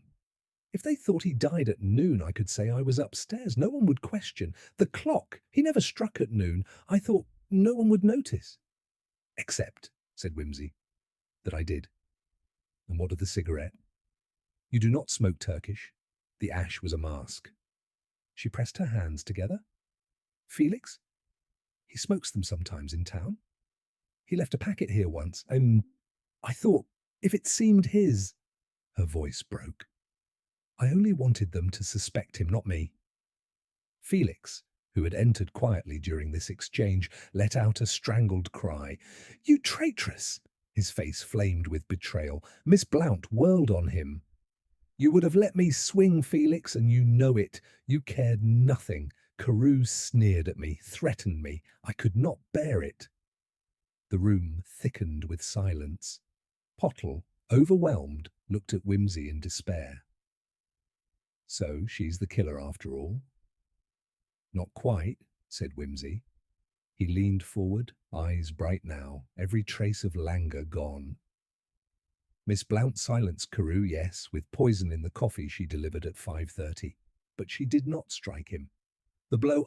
If they thought he died at noon, I could say I was upstairs. No one would question. The clock, he never struck at noon. I thought no one would notice. Except, said Whimsy, that I did. And what of the cigarette? You do not smoke Turkish. The ash was a mask. She pressed her hands together. Felix? He smokes them sometimes in town. He left a packet here once. I thought, if it seemed his... Her voice broke. I only wanted them to suspect him, not me. Felix, who had entered quietly during this exchange, let out a strangled cry. You traitress! His face flamed with betrayal. Miss Blount whirled on him. You would have let me swing, Felix, and you know it. You cared nothing. Carew sneered at me, threatened me. I could not bear it. The room thickened with silence. Pottle, overwhelmed, looked at Whimsy in despair. So she's the killer after all? Not quite, said Whimsy. He leaned forward, eyes bright now, every trace of languor gone. Miss Blount silenced Carew, yes, with poison in the coffee she delivered at 5:30. But she did not strike him. The blow,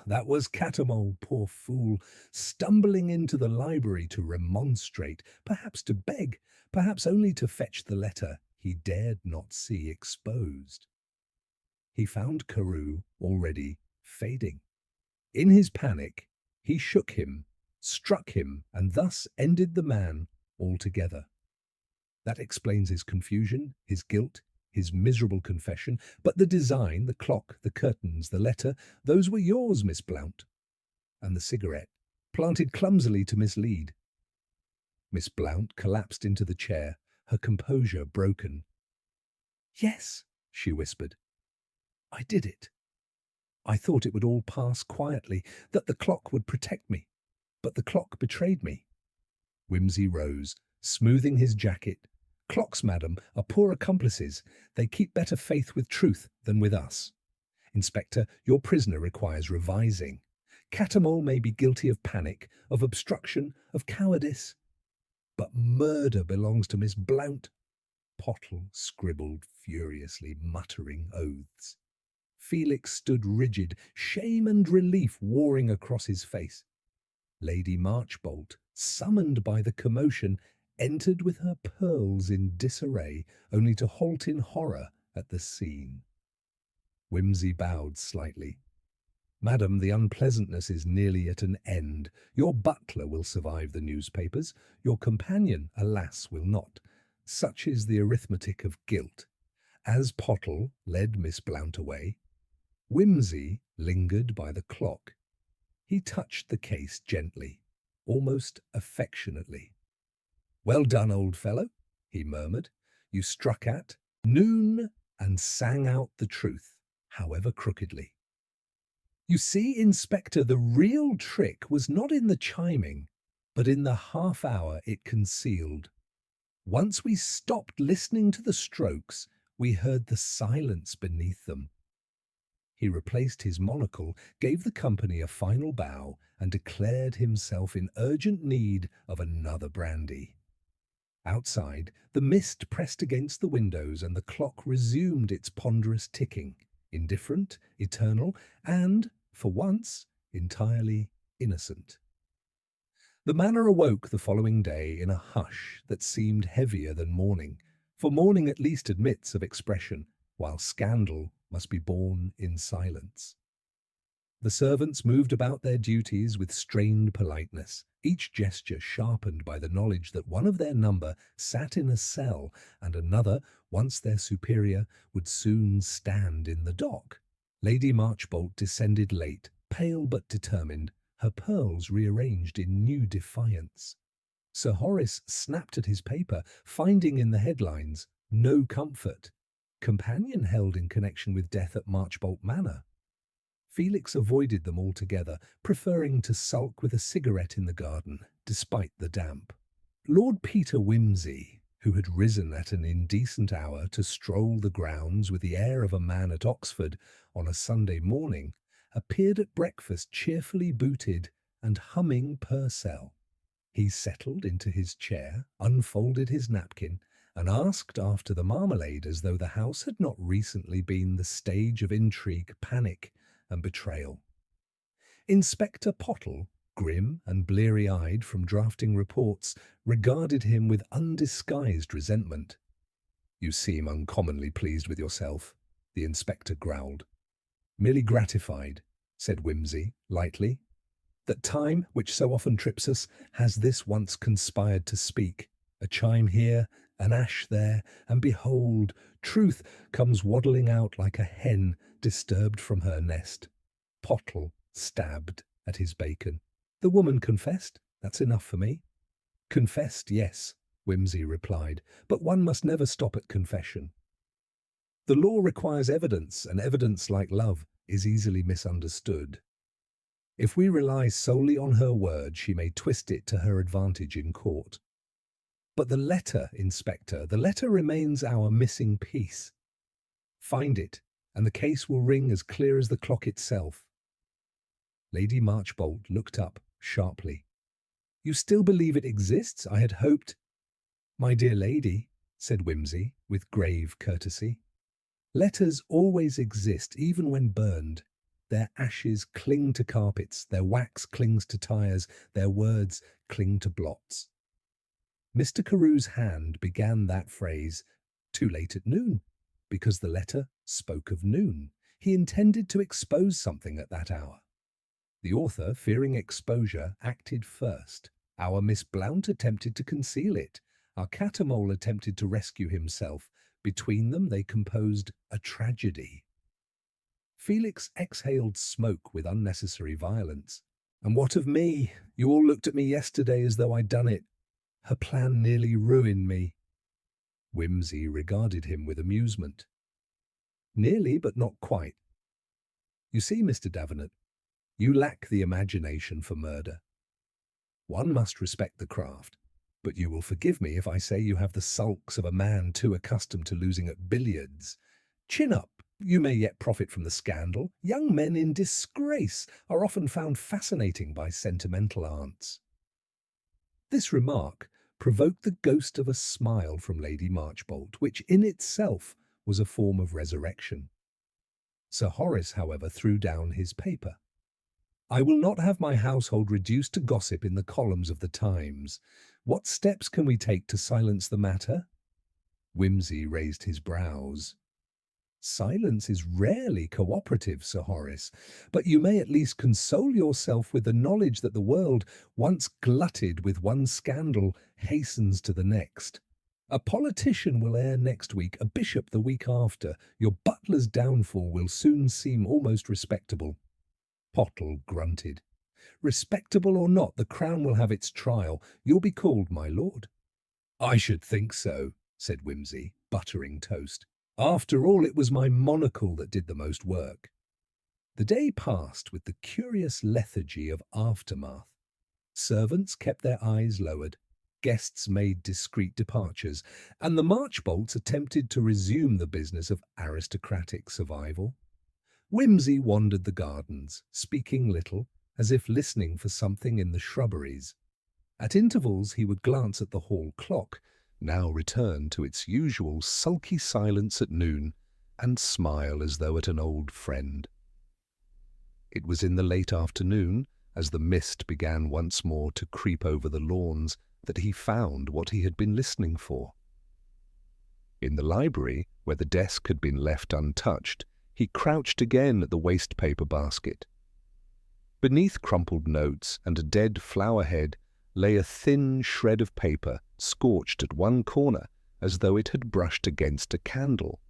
that was Catamole, poor fool, stumbling into the library to remonstrate, perhaps to beg, perhaps only to fetch the letter he dared not see exposed. He found Carew already fading. In his panic, he shook him, struck him, and thus ended the man altogether. That explains his confusion, his guilt, his miserable confession. But the design, the clock, the curtains, the letter, those were yours, Miss Blount. And the cigarette, planted clumsily to mislead. Miss Blount collapsed into the chair, her composure broken. Yes, she whispered. I did it. I thought it would all pass quietly, that the clock would protect me. But the clock betrayed me. Whimsy rose, smoothing his jacket. Clocks, madam, are poor accomplices. They keep better faith with truth than with us. Inspector, your prisoner requires revising. Catamole may be guilty of panic, of obstruction, of cowardice. But murder belongs to Miss Blount. Pottle scribbled furiously, muttering oaths. Felix stood rigid, shame and relief warring across his face. Lady Marchbolt, summoned by the commotion, entered with her pearls in disarray, only to halt in horror at the scene. Whimsy bowed slightly. Madam, the unpleasantness is nearly at an end. Your butler will survive the newspapers. Your companion, alas, will not. Such is the arithmetic of guilt. As Pottle led Miss Blount away, Whimsy lingered by the clock. He touched the case gently, almost affectionately. Well done, old fellow, he murmured. You struck at noon and sang out the truth, however crookedly. You see, Inspector, the real trick was not in the chiming, but in the half-hour it concealed. Once we stopped listening to the strokes, we heard the silence beneath them. He replaced his monocle, gave the company a final bow, and declared himself in urgent need of another brandy. Outside, the mist pressed against the windows and the clock resumed its ponderous ticking, indifferent, eternal, and, for once, entirely innocent. The manor awoke the following day in a hush that seemed heavier than mourning, for mourning at least admits of expression, while scandal must be borne in silence. The servants moved about their duties with strained politeness, each gesture sharpened by the knowledge that one of their number sat in a cell and another, once their superior, would soon stand in the dock. Lady Marchbolt descended late, pale but determined, her pearls rearranged in new defiance. Sir Horace snapped at his paper, finding in the headlines, "No comfort. Companion held in connection with death at Marchbolt Manor." Felix avoided them altogether, preferring to sulk with a cigarette in the garden, despite the damp. Lord Peter Wimsey, who had risen at an indecent hour to stroll the grounds with the air of a man at Oxford on a Sunday morning, appeared at breakfast cheerfully booted and humming Purcell. He settled into his chair, unfolded his napkin, and asked after the marmalade as though the house had not recently been the stage of intrigue, panic, and betrayal. Inspector Pottle, grim and bleary-eyed from drafting reports, regarded him with undisguised resentment. "You seem uncommonly pleased with yourself," the inspector growled. "Merely gratified," said Wimsey, lightly. "That time, which so often trips us, has this once conspired to speak. A chime here, an ash there, and behold, truth comes waddling out like a hen disturbed from her nest." Pottle stabbed at his bacon. "The woman confessed. That's enough for me." "Confessed, yes," Wimsey replied, "but one must never stop at confession. The law requires evidence, and evidence, like love, is easily misunderstood. If we rely solely on her word, she may twist it to her advantage in court. But the letter, Inspector, the letter remains our missing piece. Find it, and the case will ring as clear as the clock itself." Lady Marchbolt looked up sharply. "You still believe it exists? I had hoped—" "My dear lady," said Wimsey, with grave courtesy, "letters always exist, even when burned. Their ashes cling to carpets, their wax clings to tires, their words cling to blots." Mr. Carew's hand began that phrase, "too late at noon," because the letter spoke of noon. He intended to expose something at that hour. The author, fearing exposure, acted first. Our Miss Blount attempted to conceal it. Our Catamole attempted to rescue himself. Between them they composed a tragedy. Felix exhaled smoke with unnecessary violence. "And what of me? You all looked at me yesterday as though I'd done it. Her plan nearly ruined me." Wimsey regarded him with amusement. "Nearly, but not quite. You see, Mr. Davenant, you lack the imagination for murder. One must respect the craft, but you will forgive me if I say you have the sulks of a man too accustomed to losing at billiards. Chin up. You may yet profit from the scandal. Young men in disgrace are often found fascinating by sentimental aunts." This remark provoked the ghost of a smile from Lady Marchbolt, which in itself was a form of resurrection. Sir Horace, however, threw down his paper. "I will not have my household reduced to gossip in the columns of the Times. What steps can we take to silence the matter?" Wimsey raised his brows. "Silence is rarely cooperative, Sir Horace, but you may at least console yourself with the knowledge that the world, once glutted with one scandal, hastens to the next. A politician will air next week, a bishop the week after. Your butler's downfall will soon seem almost respectable." Pottle grunted. "Respectable or not, the Crown will have its trial. You'll be called, my lord." "I should think so," said Wimsey, buttering toast. "After all, it was my monocle that did the most work." The day passed with the curious lethargy of aftermath. Servants kept their eyes lowered, guests made discreet departures, and the Marchbolts attempted to resume the business of aristocratic survival. Wimsey wandered the gardens, speaking little, as if listening for something in the shrubberies. At intervals he would glance at the hall clock, now returned to its usual sulky silence at noon, and smile as though at an old friend. It was in the late afternoon, as the mist began once more to creep over the lawns, that he found what he had been listening for. In the library, where the desk had been left untouched, he crouched again at the waste-paper basket. Beneath crumpled notes and a dead flower head lay a thin shred of paper, scorched at one corner, as though it had brushed against a candle.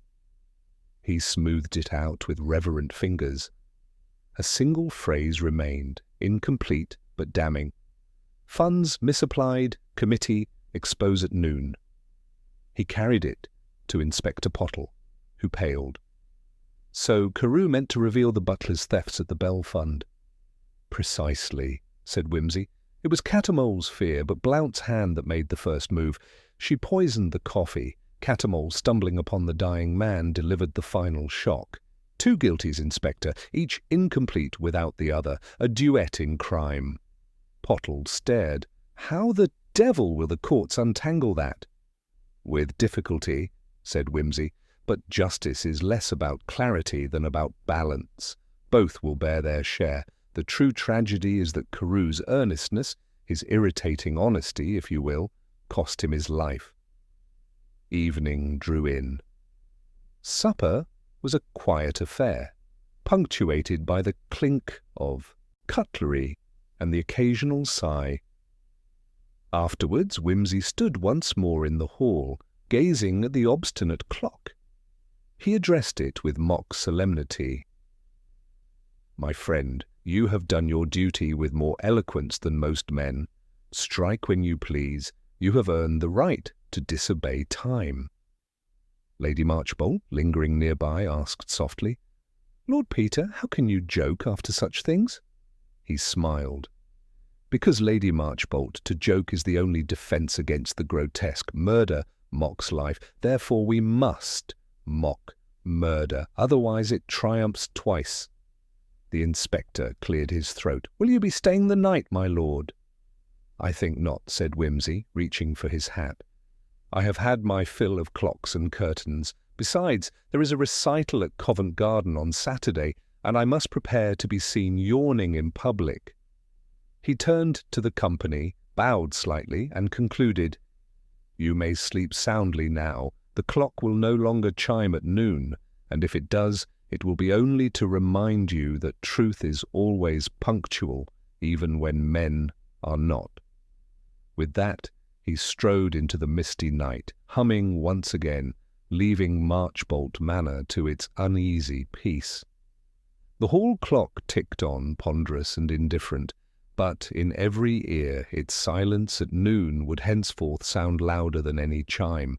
He smoothed it out with reverent fingers. A single phrase remained, incomplete but damning. Funds misapplied, committee, expose at noon. He carried it to Inspector Pottle, who paled. So Carew meant to reveal the butler's thefts at the Bell Fund. Precisely, said Whimsy. It was Cattermole's fear, but Blount's hand that made the first move. She poisoned the coffee. Cattermole, stumbling upon the dying man, delivered the final shock. 2 guilties, Inspector, each incomplete without the other, a duet in crime. Pottle stared. How the devil will the courts untangle that? With difficulty, said Whimsy, but justice is less about clarity than about balance. Both will bear their share. The true tragedy is that Carew's earnestness, his irritating honesty, if you will, cost him his life. Evening drew in. Supper was a quiet affair, punctuated by the clink of cutlery and the occasional sigh. Afterwards, Whimsy stood once more in the hall, gazing at the obstinate clock. He addressed it with mock solemnity. My friend, you have done your duty with more eloquence than most men. Strike when you please. You have earned the right to disobey time. Lady Marchbolt, lingering nearby, asked softly, Lord Peter, how can you joke after such things? He smiled. Because, Lady Marchbolt, to joke is the only defence against the grotesque. Murder mocks life. Therefore we must mock murder. Otherwise it triumphs twice. The inspector cleared his throat. Will you be staying the night, my lord? I think not, said Whimsy, reaching for his hat. I have had my fill of clocks and curtains. Besides, there is a recital at Covent Garden on Saturday, and I must prepare to be seen yawning in public. He turned to the company, bowed slightly, and concluded, You may sleep soundly now. The clock will no longer chime at noon, and if it does, it will be only to remind you that truth is always punctual, even when men are not. With that, he strode into the misty night, humming once again, leaving Marchbolt Manor to its uneasy peace. The hall clock ticked on, ponderous and indifferent, but in every ear its silence at noon would henceforth sound louder than any chime,